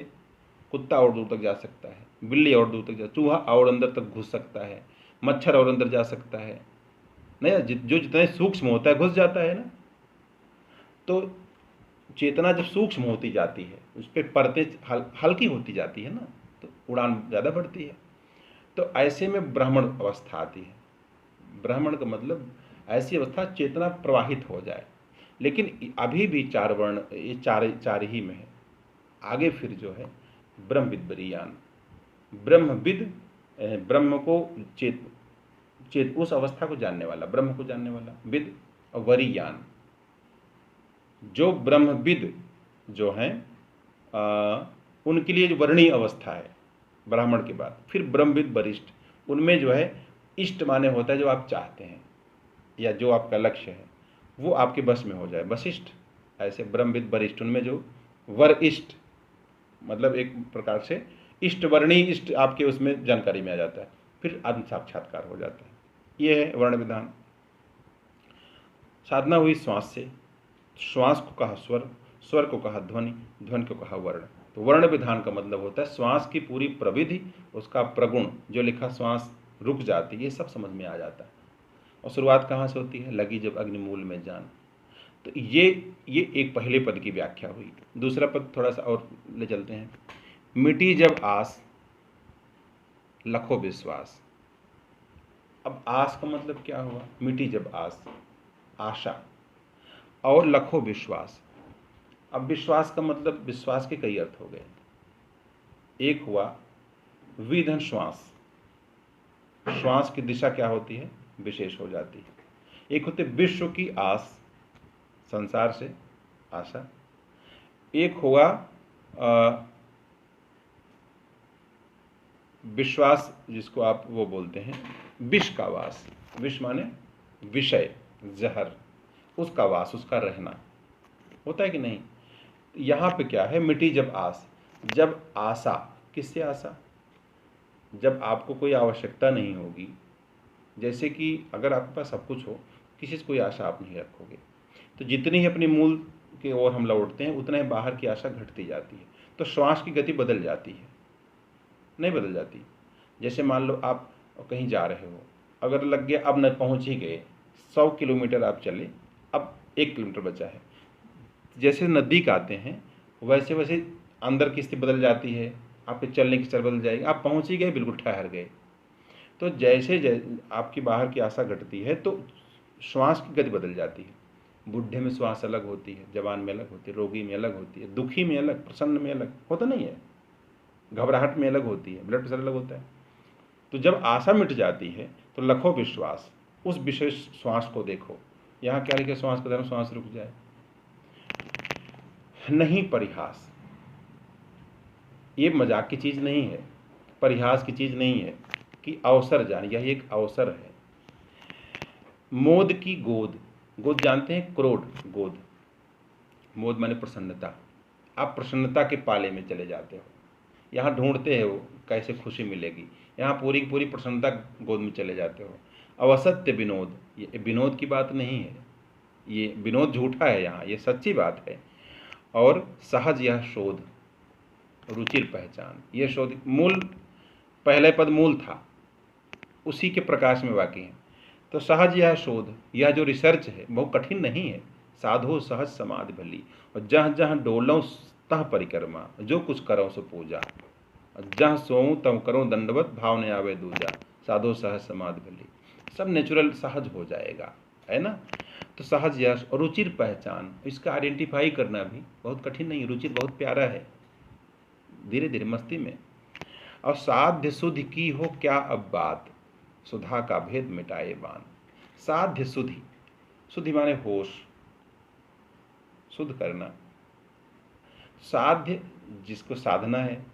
कुत्ता और दूर तक जा सकता है, बिल्ली और दूर तक जा, चूहा और अंदर तक घुस सकता है, मच्छर और अंदर जा सकता है, नहीं जो जितना सूक्ष्म होता है घुस जाता है ना। तो चेतना जब सूक्ष्म होती जाती है, उस पर परतें हल्की होती जाती है ना, तो उड़ान ज़्यादा बढ़ती है। तो ऐसे में ब्राह्मण अवस्था आती है। ब्राह्मण का मतलब ऐसी अवस्था चेतना प्रवाहित हो जाए। लेकिन अभी भी 4 वर्ण, ये चार ही में है। आगे फिर जो है ब्रह्मविद वरीयान, ब्रह्मविद ब्रह्म को चेत उस अवस्था को जानने वाला, ब्रह्म को जानने वाला, विद और वरीयान। जो ब्रह्मविद जो हैं उनके लिए जो वर्णीय अवस्था है ब्राह्मण के बाद, फिर ब्रह्मविद वरिष्ठ, उनमें जो है इष्ट माने होता है जो आप चाहते हैं या जो आपका लक्ष्य है वो आपके बस में हो जाए, वशिष्ठ। ऐसे ब्रह्मविद वरिष्ठ, उनमें जो वरिष्ठ मतलब एक प्रकार से इष्ट वर्णीय, इष्ट आपके उसमें जानकारी में आ जाता है, फिर आत्म साक्षात्कार हो जाता है। ये है वर्ण विधान। साधना हुई श्वास से, श्वास को कहा स्वर, स्वर को कहा ध्वनि, ध्वनि को कहा वर्ण। तो वर्ण विधान का मतलब होता है श्वास की पूरी प्रविधि, उसका प्रगुण जो लिखा श्वास रुक जाती है, ये सब समझ में आ जाता है। और शुरुआत कहाँ से होती है? लगी जब अग्निमूल में जान। तो ये एक पहले पद की व्याख्या हुई। दूसरा पद थोड़ा सा और ले चलते हैं। मिटी जब आस लखो विश्वास। अब आस का मतलब क्या हुआ? मिटी जब आस, आशा, और लखो विश्वास। अब विश्वास का मतलब विश्वास के कई अर्थ हो गए। एक हुआ विधन श्वास, श्वास की दिशा क्या होती है? विशेष हो जाती है। एक होते विश्व की आस, संसार से आशा। एक हुआ विश्वास, जिसको आप वो बोलते हैं विष का वास। विष माने विषय, जहर, उसका वास, उसका रहना होता है कि नहीं? यहाँ पे क्या है? मिटी जब आस, जब आशा, किससे आशा? जब आपको कोई आवश्यकता नहीं होगी, जैसे कि अगर आपके पास सब कुछ हो, किसी से कोई आशा आप नहीं रखोगे, तो जितनी ही अपनी मूल की ओर हम लौटते हैं उतना ही बाहर की आशा घटती जाती है। तो श्वास की गति बदल जाती है, नहीं बदल जाती? जैसे मान लो आप कहीं जा रहे हो, अगर लग गया अब न पहुंच ही गए, 100 किलोमीटर आप चले, अब 1 किलोमीटर बचा है, जैसे नज़दीक आते हैं वैसे वैसे अंदर की स्थिति बदल जाती है, आपके चलने की चल बदल जाएगी, आप पहुंच ही गए, बिल्कुल ठहर गए। तो जैसे आपकी बाहर की आशा घटती है तो श्वास की गति बदल जाती है। बूढ़े में श्वास अलग होती है, जवान में अलग होती है, रोगी में अलग होती है, दुखी में अलग, प्रसन्न में अलग होता नहीं है, घबराहट में अलग होती है, ब्लड प्रेशर अलग होता है। तो जब आशा मिट जाती है तो लखो विश्वास, उस विशेष श्वास को देखो। यहाँ क्या लिखे? श्वास का धर्म, श्वास रुक जाए। नहीं परिहास, ये मजाक की चीज़ नहीं है, परिहास की चीज़ नहीं है कि अवसर जान, यह एक अवसर है। मोद की गोद, गोद जानते हैं? क्रोध, गोद, मोद माने प्रसन्नता। आप प्रसन्नता के पाले में चले जाते हो, यहाँ ढूंढते हो कैसे खुशी मिलेगी, यहाँ पूरी की पूरी प्रसन्नता गोद में चले जाते हो। अवसत्य विनोद, ये विनोद की बात नहीं है, ये विनोद झूठा है, यहाँ ये सच्ची बात है। और सहज यह शोध, रुचिर पहचान, ये शोध मूल, पहले पद मूल था, उसी के प्रकाश में बाकी है। तो सहज यह शोध, यह जो रिसर्च है बहुत कठिन नहीं है। साधो सहज समाधि भली, और जहाँ जहाँ डोलों तह परिक्रमा, जो कुछ करो सो पूजा, जहाँ सोऊं तब करूँ दंडवत, भाव न आवे दूजा, साधो सहज समाधि भली। सब नेचुरल सहज हो जाएगा, है ना? तो सहज यश और रुचिर पहचान, इसका आइडेंटिफाई करना भी बहुत कठिन नहीं है। रुचिर बहुत प्यारा है, धीरे धीरे मस्ती में। और साध्य सुधि की हो क्या अब बात, सुधा का भेद मिटाए बान। साध्य सुधि, सुधि माने होश, शुद्ध करना, साध्य जिसको साधना है,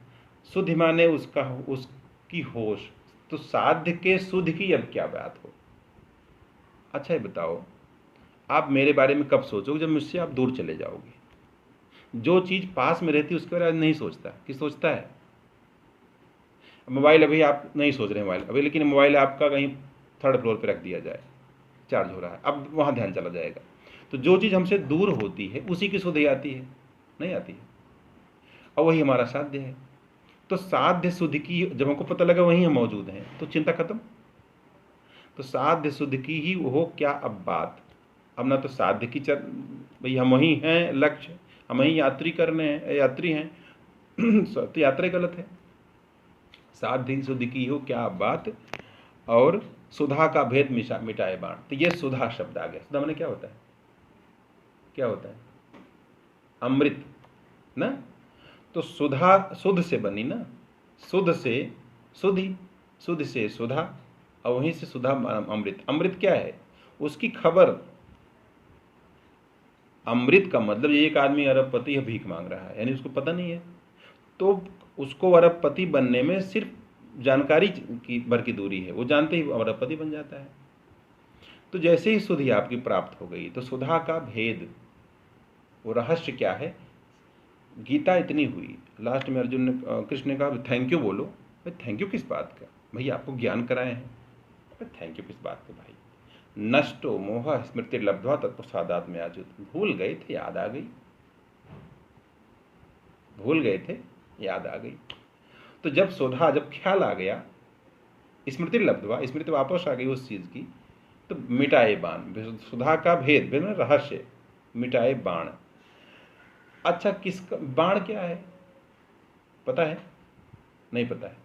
सुधि माने उसका, उसकी होश। तो साध्य के सुध की अब क्या बात हो? अच्छा ये बताओ, आप मेरे बारे में कब सोचोगे? जब मुझसे आप दूर चले जाओगे। जो चीज़ पास में रहती है उसके बारे में नहीं सोचता, कि सोचता है? मोबाइल अभी आप नहीं सोच रहे मोबाइल अभी, लेकिन मोबाइल आपका कहीं 3rd फ्लोर पे रख दिया जाए, चार्ज हो रहा है, अब वहाँ ध्यान चला जाएगा। तो जो चीज़ हमसे दूर होती है उसी की सुधि आती है, नहीं आती है, और वही हमारा साध्य है। तो साध्य सुधि की जब हमको पता लगा वहीं हम मौजूद हैं, तो चिंता खत्म। तो साध्य सुधि की ही वो क्या अब बात। अब ना तो साध्य की भाई हम वहीं हैं, लक्ष्य हम वहीं यात्री करने हैं, यात्री हैं तो यात्रा गलत है। साध्य सुधि की हो क्या बात, और सुधा का भेद मिटाए बाण। तो ये सुधा शब्द आ गया। सुधा मैंने क्या होता है? क्या होता है? अमृत ना। तो सुधा शुद्ध से बनी ना, शुद्ध से सुधि, शुद्ध से सुधा, और वहीं से सुधा अमृत। अमृत क्या है? उसकी खबर। अमृत का मतलब ये एक आदमी अरबपति है, भीख मांग रहा है, यानी उसको पता नहीं है, तो उसको अरबपति बनने में सिर्फ जानकारी की भर की दूरी है, वो जानते ही अरबपति बन जाता है। तो जैसे ही सुधि आपकी प्राप्त हो गई, तो सुधा का भेद, वो रहस्य क्या है? गीता इतनी हुई, लास्ट में अर्जुन ने, कृष्ण ने कहा थैंक यू बोलो। भाई थैंक यू किस बात का? भैया आपको ज्ञान कराए हैं, थैंक यू किस बात का भाई? नष्टो मोह स्मृति लब्ध्वा तत्प्रसादात् में आजुत। भूल गए थे, याद आ गई। भूल गए थे, याद आ गई। तो जब सुधा, जब ख्याल आ गया, स्मृति लब्धवा, स्मृति वापस आ गई उस चीज़ की, तो मिटाए बाण, सुधा का भेद, भेद में रहस्य, मिटाए बाण। अच्छा, किसका बाण क्या है पता है? नहीं पता है।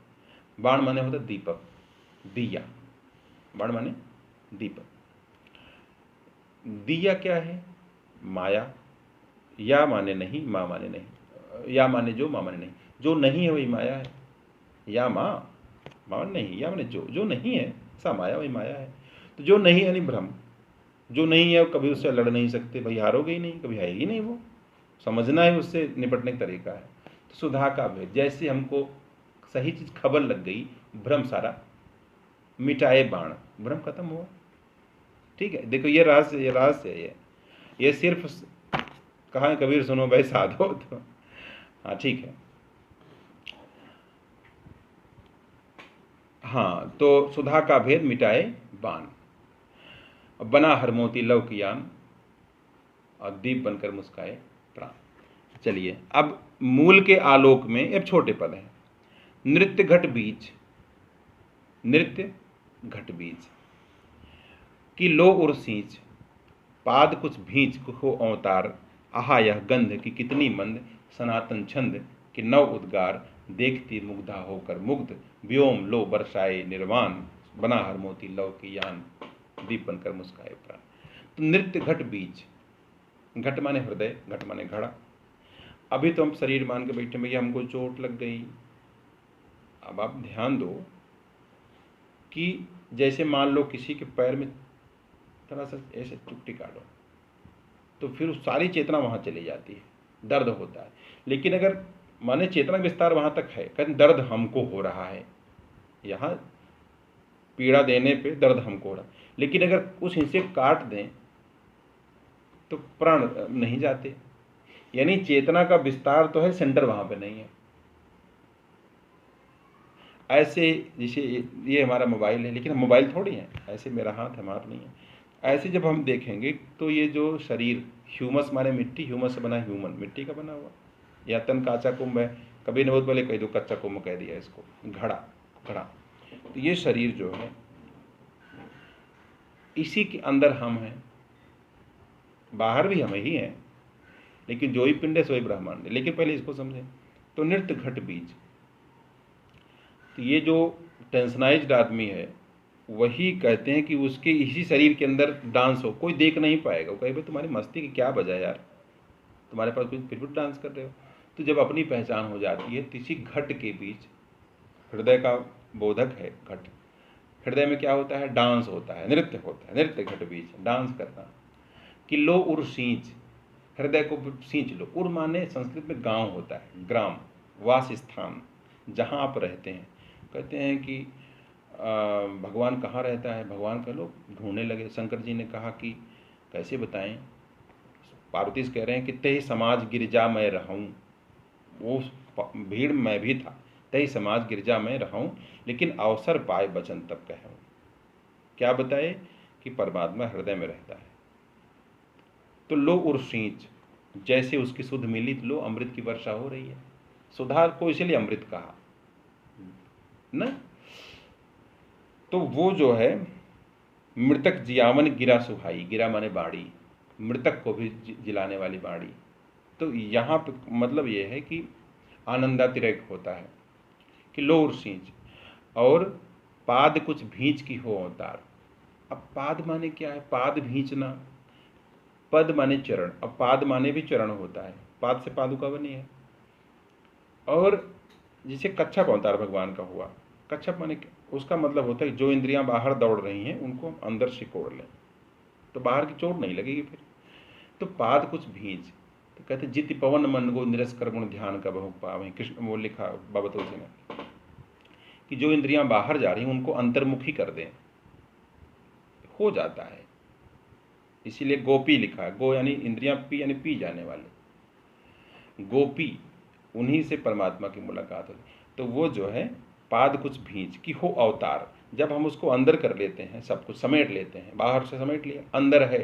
बाण माने होता दीपक, दिया। बाण माने दीपक। दिया क्या है? माया। या माने नहीं, माँ माने नहीं, या माने जो, माँ माने नहीं। जो नहीं है वही माया है। या माँ, माँ नहीं, या माने जो, जो नहीं है सा माया, वही माया है। तो जो नहीं यानी भ्रम, जो नहीं है कभी उससे लड़ नहीं सकते, भाई हारोगे ही नहीं, कभी है ही नहीं, वो समझना है, उससे निपटने का तरीका है। तो सुधा का भेद, जैसे हमको सही चीज खबर लग गई, भ्रम सारा मिटाए बाण, भ्रम खत्म हुआ। ठीक है, देखो ये रहस्य, ये रहस्य है, ये सिर्फ कहा है कबीर सुनो भाई साधो। तो हाँ ठीक है। हाँ, तो सुधा का भेद मिटाए बाण, बना हर मोती लव की यान, और दीप बनकर मुस्काए प्राण। चलिए अब मूल के आलोक में, अब छोटे पद हैं। नृत्य घट बीच, नृत्य घट बीच कि लो उर सींच, पाद कुछ भींच हो अवतार, आहा यह गंध की कितनी मंद, सनातन छंद कि नव उद्गार, देखती मुग्धा होकर मुग्ध, व्योम लो बरसाए निर्वाण, बना हर मोती लव की यान, दीप बनकर मुस्काए प्राण। तो नृत्य घट बीच, घट माने हृदय, घट माने घड़ा। अभी तो हम शरीर मान के बैठे, भैया हमको चोट लग गई। अब आप ध्यान दो कि जैसे मान लो किसी के पैर में थोड़ा सा ऐसे चुट्टी काटो, तो फिर सारी चेतना वहाँ चली जाती है, दर्द होता है। लेकिन अगर माने चेतना विस्तार वहाँ तक है, कहते दर्द हमको हो रहा है, यहाँ पीड़ा देने पे दर्द हमको हो रहा है, लेकिन अगर उस हिस्से काट दें तो प्राण नहीं जाते। यानी चेतना का विस्तार तो है, सेंटर वहाँ पे नहीं है। ऐसे जैसे ये हमारा मोबाइल है, लेकिन मोबाइल थोड़ी है, ऐसे मेरा हाथ हमारा नहीं है। ऐसे जब हम देखेंगे तो ये जो शरीर, ह्यूमस माने मिट्टी, ह्यूमस से बना ह्यूमन, मिट्टी का बना हुआ, या तन काचा कुंभ है, कभी न बहुत पहले कह दो कच्चा कुंभ कह दिया इसको, घड़ा, घड़ा। तो ये शरीर जो है, इसी के अंदर हम हैं, बाहर भी हम ही हैं, लेकिन जो ही पिंड है सो ही ब्रह्मांड है। लेकिन पहले इसको समझें। तो नृत्य घट बीज, तो ये जो टेंशनाइज्ड आदमी है, वही कहते हैं कि उसके इसी शरीर के अंदर डांस हो, कोई देख नहीं पाएगा, वो कहे भाई तुम्हारी मस्ती की क्या वजह यार, तुम्हारे पास कुछ फिर भी डांस कर रहे हो। तो जब अपनी पहचान हो जाती है, तो इसी घट के बीच, हृदय का बोधक है घट, हृदय में क्या होता है? डांस होता है, नृत्य होता है, नृत्य घट बीच, डांस करना। कि लो उर सींच, हृदय को सींच लो। उर माने संस्कृत में गांव होता है, ग्राम, वास स्थान, जहाँ आप रहते हैं। कहते हैं कि भगवान कहाँ रहता है, भगवान का लोग ढूंढने लगे। शंकर जी ने कहा कि कैसे बताएं। पार्वती से कह रहे हैं कि ते समाज गिरजा मैं रहूं, वो भीड़ में भी था, ते समाज गिरजा में रहूं, लेकिन अवसर पाए बचन तब कहूं। क्या बताए? कि परमात्मा हृदय में रहता है। तो लो उर सींच, जैसे उसकी सुध मिली तो लो अमृत की वर्षा हो रही है। सुधा को इसलिए अमृत कहा ना। तो वो जो है मृतक जियावन गिरा सुहाई, गिरा माने बाड़ी, मृतक को भी जिलाने वाली बाड़ी। तो यहाँ पे मतलब ये है कि आनंदातिरेक होता है कि लो उर सींच, और पाद कुछ भींच की हो अवतार। अब पाद माने क्या है? पाद भींचना, पद माने चरण, अब पाद माने भी चरण होता है, पाद से पादुका बनी है। और जिसे कच्छप अवतार भगवान का हुआ, कच्छप माने उसका मतलब होता है जो इंद्रियां बाहर दौड़ रही हैं उनको अंदर सिकोड़ लें, तो बाहर की चोट नहीं लगेगी फिर। तो पाद कुछ भींच, तो कहते जित पवन मन गो निरस कर गुण ध्यान का बहु पावे, कृष्ण वो लिखा बाबा तुलसी ने, कि जो इंद्रियां बाहर जा रही हैं उनको अंतर्मुखी कर दें, हो जाता है। इसीलिए गोपी लिखा है, गो यानी इंद्रियां, पी यानी पी जाने वाले, गोपी, उन्हीं से परमात्मा की मुलाकात होती। तो वो जो है पाद कुछ भींच की हो अवतार, जब हम उसको अंदर कर लेते हैं, सब कुछ समेट लेते हैं, बाहर से समेट लिया, अंदर है,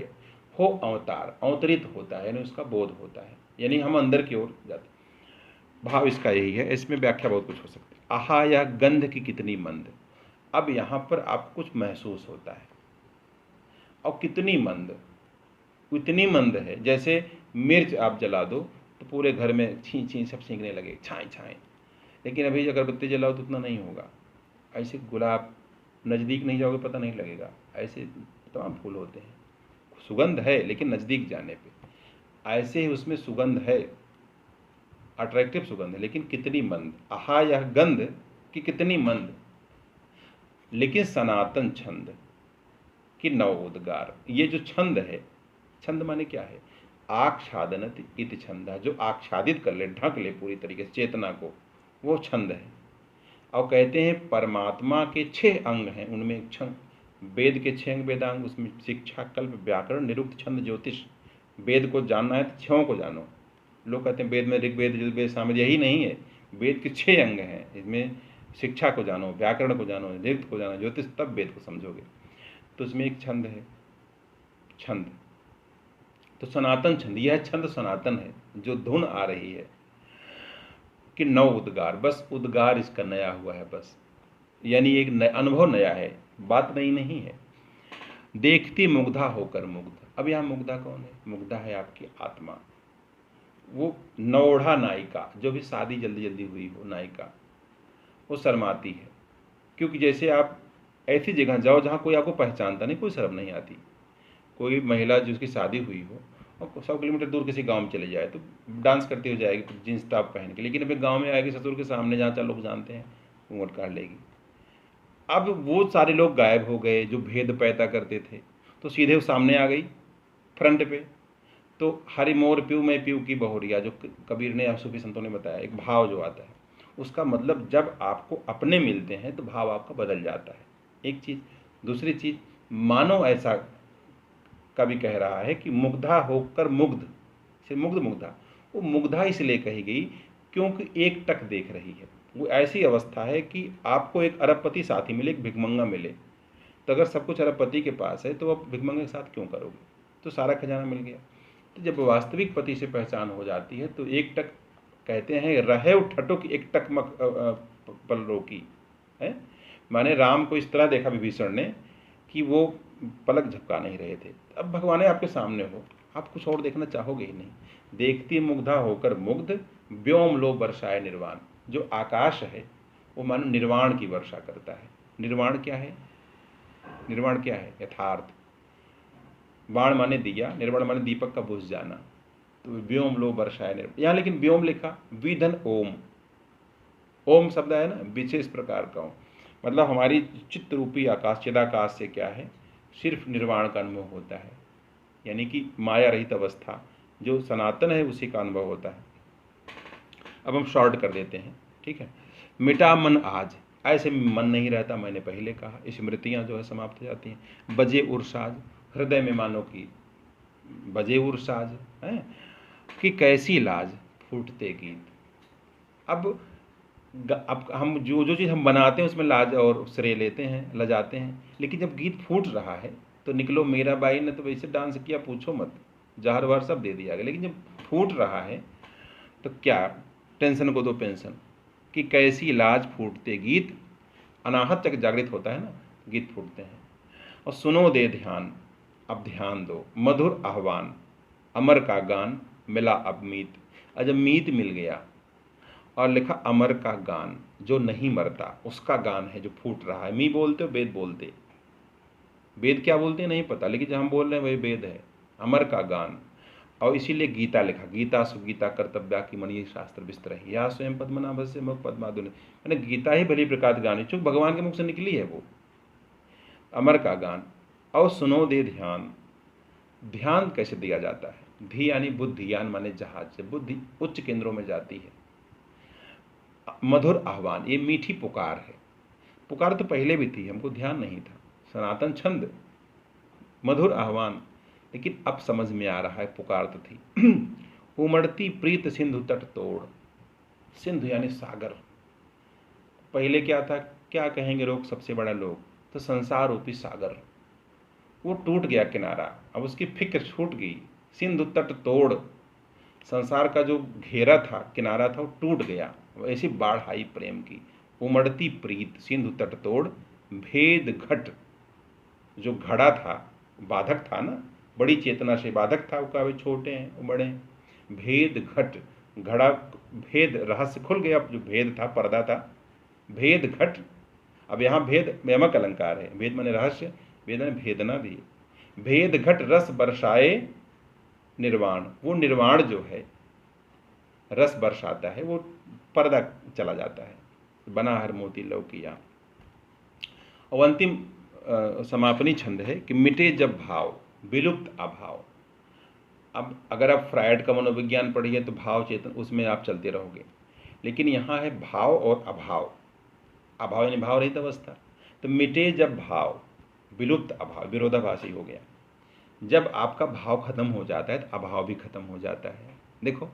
हो अवतार, अवतरित होता है, यानी उसका बोध होता है, यानी हम अंदर की ओर जाते। भाव इसका यही है, इसमें व्याख्या बहुत कुछ हो सकती है। आहा यह गंध की कितनी मंद, अब यहाँ पर आपको कुछ महसूस होता है। और कितनी मंद, इतनी मंद है जैसे मिर्च आप जला दो तो पूरे घर में छीं छीं सब सींकने लगे, छाएं छाएं। लेकिन अभी अगरबत्ती जलाओ तो उतना नहीं होगा। ऐसे गुलाब नज़दीक नहीं जाओगे पता नहीं लगेगा, ऐसे तमाम फूल होते हैं, सुगंध है लेकिन नज़दीक जाने पे ऐसे ही उसमें सुगंध है, अट्रैक्टिव सुगंध है, लेकिन कितनी मंद। आहा यह गंध कि कितनी मंद, लेकिन सनातन छंद कि नव उद्गार। ये जो छंद है, छंद माने क्या है, आच्छादनत इत छंद, जो आच्छादित कर ले, ढक ले पूरी तरीके से चेतना को, वो छंद है। और कहते हैं परमात्मा के 6 अंग हैं, उनमें एक छंद, वेद के 6 अंग वेदांग, उसमें शिक्षा कल्प व्याकरण निरुक्त छंद ज्योतिष। वेद को जानना है तो 6 को जानो। लोग कहते हैं वेद में ऋग्वेद यजुर्वेद सामवेद, यही नहीं है। वेद के 6 अंग हैं, इसमें शिक्षा को जानो, व्याकरण को जानो, निरुक्त को जानो, ज्योतिष, तब वेद को समझोगे। तो उसमें एक छंद है, छंद तो सनातन छंद, यह छंद सनातन है, जो धुन आ रही है कि नव उद्गार, बस उद्गार इसका नया हुआ है, बस यानी एक अनुभव नया है, बात नई नहीं है। देखती मुग्धा होकर मुग्ध, अब यहाँ मुग्धा कौन है, मुग्धा है आपकी आत्मा। वो नौढ़ा नायिका, जो भी शादी जल्दी जल्दी हुई हो नायिका, वो शर्माती है, क्योंकि जैसे आप ऐसी जगह जाओ जहाँ कोई आपको पहचानता नहीं, कोई शर्म नहीं आती। कोई महिला जिसकी शादी हुई हो और 100 किलोमीटर दूर किसी गांव में चले जाए तो डांस करती हो जाएगी जींस टॉप पहन के, लेकिन अभी गांव में आएगी ससुर के सामने जहाँ 4 लोग जानते हैं, घूंघट काट लेगी। अब वो सारे लोग गायब हो गए जो भेद पैदा करते थे, तो सीधे वो सामने आ गई फ्रंट पे। तो हरि मोर पीऊ मैं पीऊ की बहुरिया, जो कबीर ने, सूफी संतों ने बताया, एक भाव जो आता है, उसका मतलब जब आपको अपने मिलते हैं तो भाव आपका बदल जाता है, एक चीज़। दूसरी चीज़, मानो ऐसा कवि कह रहा है कि मुग्धा होकर मुग्ध, से मुग्ध मुग्धा, वो मुग्धा इसलिए कही गई क्योंकि एक टक देख रही है। वो ऐसी अवस्था है कि आपको एक अरबपति साथी मिले, एक भिखमंगा मिले, तो अगर सब कुछ अरबपति के पास है तो आप भिखमंगे के साथ क्यों करोगे, तो सारा खजाना मिल गया। तो जब वास्तविक पति से पहचान हो जाती है तो एक टक, कहते हैं रहे ठटुक एक टक पल रोकी है, माने राम को इस तरह देखा विभीषण ने कि वो पलक झपका नहीं रहे थे। अब भगवान आपके सामने हो, आप कुछ और देखना चाहोगे ही नहीं। देखती मुग्धा होकर मुग्ध, व्योम लो बरसाए निर्वाण, जो आकाश है वो मानो निर्वाण की वर्षा करता है। निर्वाण क्या है, निर्वाण क्या है, यथार्थ। बाण माने दिया, निर्वाण माने दीपक का बुझ जाना। तो व्योम लो बरसाए निर्वाण, यहाँ लेकिन व्योम लिखा, विधन ओम, ओम शब्द है ना, विशेष प्रकार का ओम, मतलब हमारी चित्त रूपी आकाश, चिदाकाश से क्या है, सिर्फ निर्वाण का अनुभव होता है, यानी कि माया रहित अवस्था जो सनातन है उसी का अनुभव होता है। अब हम शॉर्ट कर देते हैं, ठीक है। मिटा मन आज, ऐसे मन नहीं रहता, मैंने पहले कहा, स्मृतियाँ जो है समाप्त हो जाती हैं। बजे उर्साज, हृदय में मानो कि बजे उर्साज हैं कि कैसी लाज फूटते गीत। अब हम जो जो चीज़ हम बनाते हैं उसमें लाज और श्रेय लेते हैं, लजाते हैं, लेकिन जब गीत फूट रहा है तो निकलो मीरा बाई ने तो वैसे डांस किया पूछो मत, जहर वहर सब दे दिया गया, लेकिन जब फूट रहा है तो क्या, टेंशन को दो पेंशन कि कैसी लाज फूटते गीत। अनाहत तक जागृत होता है ना, गीत फूटते हैं। और सुनो दे ध्यान, अब ध्यान दो, मधुर आह्वान, अमर का गान मिला अब मीत। और जब मीत मिल गया और लिखा अमर का गान, जो नहीं मरता उसका गान है जो फूट रहा है। मी बोलते हो, वेद बोलते, वेद क्या बोलते हैं नहीं पता, लेकिन जब हम बोल रहे हैं वही वेद है, अमर का गान। और इसीलिए गीता लिखा, गीता सुगीता कर्तव्या की मणि शास्त्र विस्तर है, या स्वयं पद्मनाभ से मुख पद्माधुनि, मैंने गीता ही भली प्रकार गानी, चूँकि भगवान के मुख से निकली है वो, अमर का गान। और सुनो दे ध्यान, ध्यान कैसे दिया जाता है, धी यानी बुद्धि, यान माने जहाज, से बुद्धि उच्च केंद्रों में जाती है। मधुर आह्वान, ये मीठी पुकार है, पुकार तो पहले भी थी, हमको ध्यान नहीं था, सनातन छंद, मधुर आह्वान, लेकिन अब समझ में आ रहा है पुकार तो थी। उमड़ती प्रीत सिंधु तट तोड़, सिंधु यानी सागर, पहले क्या था, क्या कहेंगे लोग, सबसे बड़ा लोग, तो संसार रूपी सागर, वो टूट गया किनारा, अब उसकी फिक्र छूट गई। सिंधु तट तोड़, संसार का जो घेरा था, किनारा था, वो टूट गया। ऐसी बाढ़ आई प्रेम की, उमड़ती प्रीत सिंधु तट तोड़, भेद घट जो घड़ा था, बाधक था ना, बड़ी चेतना से बाधक था, वो कहा छोटे हैं वो बड़े हैं, भेद घट घड़ा, भेद रहस्य खुल गया, जो भेद था, पर्दा था, भेद घट। अब यहाँ भेद यमक अलंकार है, भेद माने रहस्य, भेद माने भेदना भी। भेद घट रस बरसाए निर्वाण, वो निर्वाण जो है रस बरसाता है, वो पर्दा चला जाता है, बना हर मोती लौकिया। और अंतिम समापनी छंद है कि मिटे जब भाव विलुप्त अभाव। अब अगर आप फ्रायड का मनोविज्ञान पढ़िए तो भाव चेतन, उसमें आप चलते रहोगे, लेकिन यहाँ है भाव और अभाव। अभाव यानी भाव रहित अवस्था। तो मिटे जब भाव विलुप्त अभाव, विरोधाभासी हो गया। जब आपका भाव खत्म हो जाता है तो अभाव भी खत्म हो जाता है। देखो,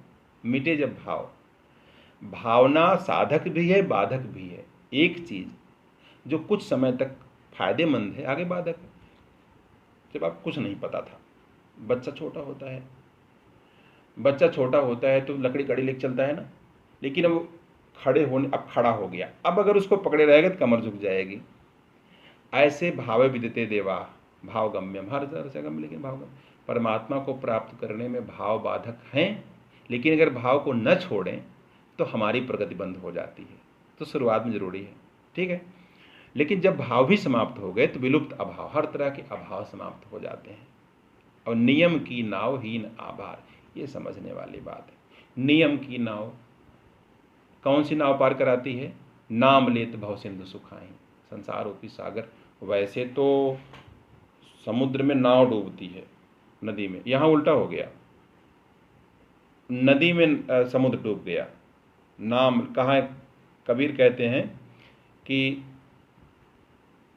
मिटे जब भाव, भावना साधक भी है बाधक भी है। एक चीज जो कुछ समय तक फायदेमंद है, आगे बाधक है। जब आप कुछ नहीं पता था, बच्चा छोटा होता है, बच्चा छोटा होता है तो लकड़ी कड़ी लेके चलता है ना, लेकिन अब खड़े होने, अब खड़ा हो गया, अब अगर उसको पकड़े रहेगा तो कमर झुक जाएगी। ऐसे भाव विदिते देवा भाव गम्यम, हर जगह गम्य, लेकिन भाव गम्य। परमात्मा को प्राप्त करने में भाव बाधक हैं, लेकिन अगर भाव को न छोड़ें तो हमारी प्रगति बंद हो जाती है। तो शुरुआत में जरूरी है, ठीक है। लेकिन जब भाव भी समाप्त हो गए तो विलुप्त अभाव, हर तरह के अभाव समाप्त हो जाते हैं। और नियम की नाव हीन आभार, ये समझने वाली बात है। नियम की नाव, कौन सी नाव पार कराती है? नाम लेत भव सिंधु सुखाई, संसार रूपी सागर। वैसे तो समुद्र में नाव डूबती है, नदी में, यहाँ उल्टा हो गया, नदी में समुद्र डूब गया। नाम कहाँ, कबीर कहते हैं कि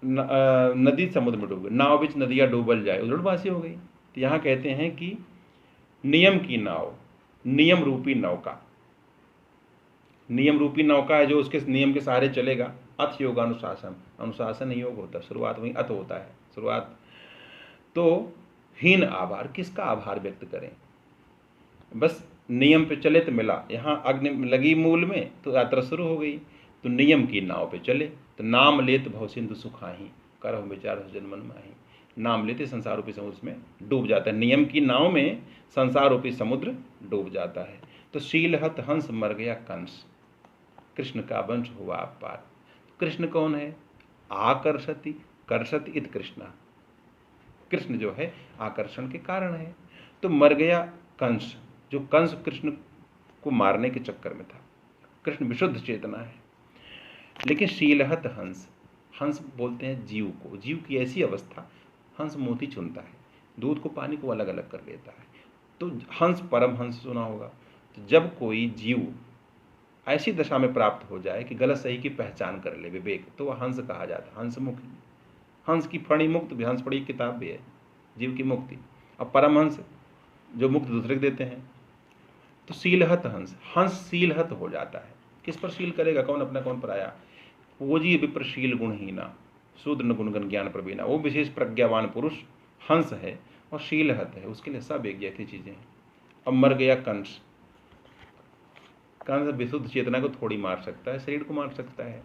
नदी समुद्र में डूब गई, नाव बिच नदियाँ डूबल जाए, उल्टवासी हो गई। तो यहाँ कहते हैं कि नियम की नाव, नियम रूपी नौका, नियम रूपी नौका है जो उसके नियम के सहारे चलेगा। अथ योग अनुशासन, अनुशासन योग होता है, शुरुआत वहीं अथ होता है, शुरुआत। तो हीन आभार, किसका आभार व्यक्त करें? बस नियम पे चले तो मिला, यहाँ अग्नि लगी मूल में तो यात्रा शुरू हो गई। तो नियम की नाव पे चले तो नाम लेत भव सिंधु सुखाही, करहु विचार जन मन माही। नाम लेते संसार रूपी समुद्र में डूब जाता है, नियम की नाव में संसार रूपी समुद्र डूब जाता है। तो शीलहत हंस मर गया कंस, कृष्ण का वंश हुआ पार। कृष्ण कौन है? आकर्षति कर्षति इत कृष्णा, कृष्ण जो है आकर्षण के कारण है। तो मर गया कंस, जो कंस कृष्ण को मारने के चक्कर में था। कृष्ण विशुद्ध चेतना है। लेकिन शीलहत हंस, हंस बोलते हैं जीव को, जीव की ऐसी अवस्था, हंस मोती चुनता है, दूध को पानी को अलग अलग कर लेता है। तो हंस परम हंस सुना होगा। तो जब कोई जीव ऐसी दशा में प्राप्त हो जाए कि गलत सही की पहचान कर ले, विवेक, तो वह हंस कहा जाता है, हंसमुख। हंस की फणी मुक्त भी, हंस फणी किताब भी है, जीव की मुक्ति। अब परमहंस जो मुक्त दूसरे को देते हैं। तो शीलहत हंस, हंस शीलहत हो जाता है। किस पर शील करेगा? कौन अपना कौन पराया? वो जी विप्रशील गुणहीना, शूद्र गुणगण ज्ञान प्रवीणा, वो विशेष प्रज्ञावान पुरुष हंस है और शीलहत है, उसके लिए सब एक जैसी चीजें हैं। अब मर गया कंस, कंस विशुद्ध चेतना को थोड़ी मार सकता है, शरीर को मार सकता है।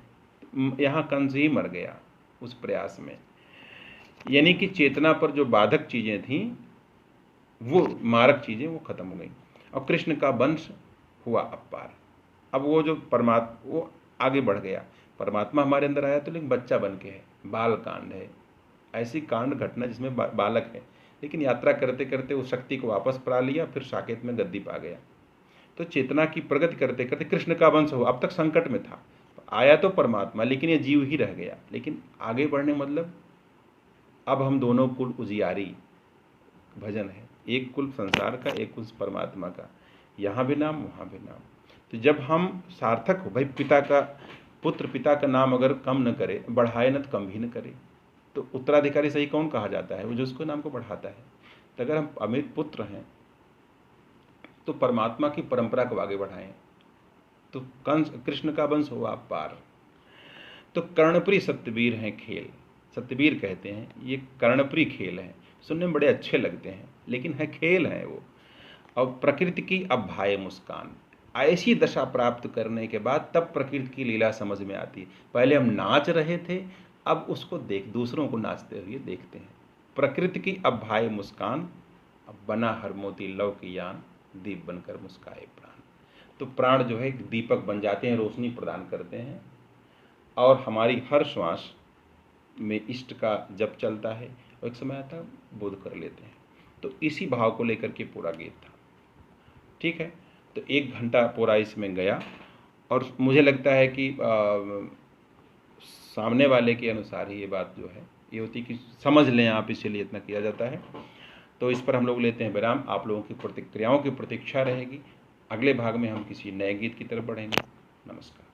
यहाँ कंस ही मर गया उस प्रयास में, यानी कि चेतना पर जो बाधक चीजें थीं, वो मारक चीजें, वो खत्म हो गई। और कृष्ण का वंश हुआ अपार। अब वो जो परमात्मा, वो आगे बढ़ गया। परमात्मा हमारे अंदर आया तो लेकिन बच्चा बन के है, बाल कांड है, ऐसी कांड घटना जिसमें बालक है, लेकिन यात्रा करते करते उस शक्ति को वापस पा लिया, फिर साकेत में गद्दी पा गया। तो चेतना की प्रगति करते करते कृष्ण का वंश हो, अब तक संकट में था, आया तो परमात्मा, लेकिन ये जीव ही रह गया। लेकिन आगे बढ़ने मतलब अब हम दोनों कुल उजियारी भजन है, एक कुल संसार का, एक कुल परमात्मा का, यहाँ भी नाम वहाँ भी नाम। तो जब हम सार्थक हो, भाई पिता का पुत्र पिता का नाम अगर कम न करे, बढ़ाए न तो कम भी न करे, तो उत्तराधिकारी सही कौन कहा जाता है? वो जो उसको नाम को बढ़ाता है। तो अगर हम अमित पुत्र हैं तो परमात्मा की परंपरा को आगे बढ़ाएं। तो कंस कृष्ण का वंश हुआ पार। तो कर्णप्रिय सत्यवीर हैं खेल, सत्यवीर कहते हैं ये कर्णप्रिय खेल हैं, सुनने में बड़े अच्छे लगते हैं, लेकिन है खेल है वो। और प्रकृति की अभ्याय मुस्कान। ऐसी दशा प्राप्त करने के बाद तब प्रकृति की लीला समझ में आती है। पहले हम नाच रहे थे, अब उसको दूसरों को नाचते हुए देखते हैं। प्रकृति की अभ्याय मुस्कान, अब बना हर मोती लव की यान, दीप बनकर मुस्काए प्राण। तो प्राण जो है दीपक बन जाते हैं, रोशनी प्रदान करते हैं, और हमारी हर श्वास में इष्ट का जप चलता है, और एक समय आता है बोध कर लेते हैं। तो इसी भाव को लेकर के पूरा गीत था। ठीक है, तो 1 घंटा पूरा इसमें गया, और मुझे लगता है कि सामने वाले के अनुसार ही ये बात जो है ये होती कि समझ लें आप, इसीलिए इतना किया जाता है। तो इस पर हम लोग लेते हैं विराम। आप लोगों की प्रतिक्रियाओं की प्रतीक्षा रहेगी। अगले भाग में हम किसी नए गीत की तरफ बढ़ेंगे। नमस्कार।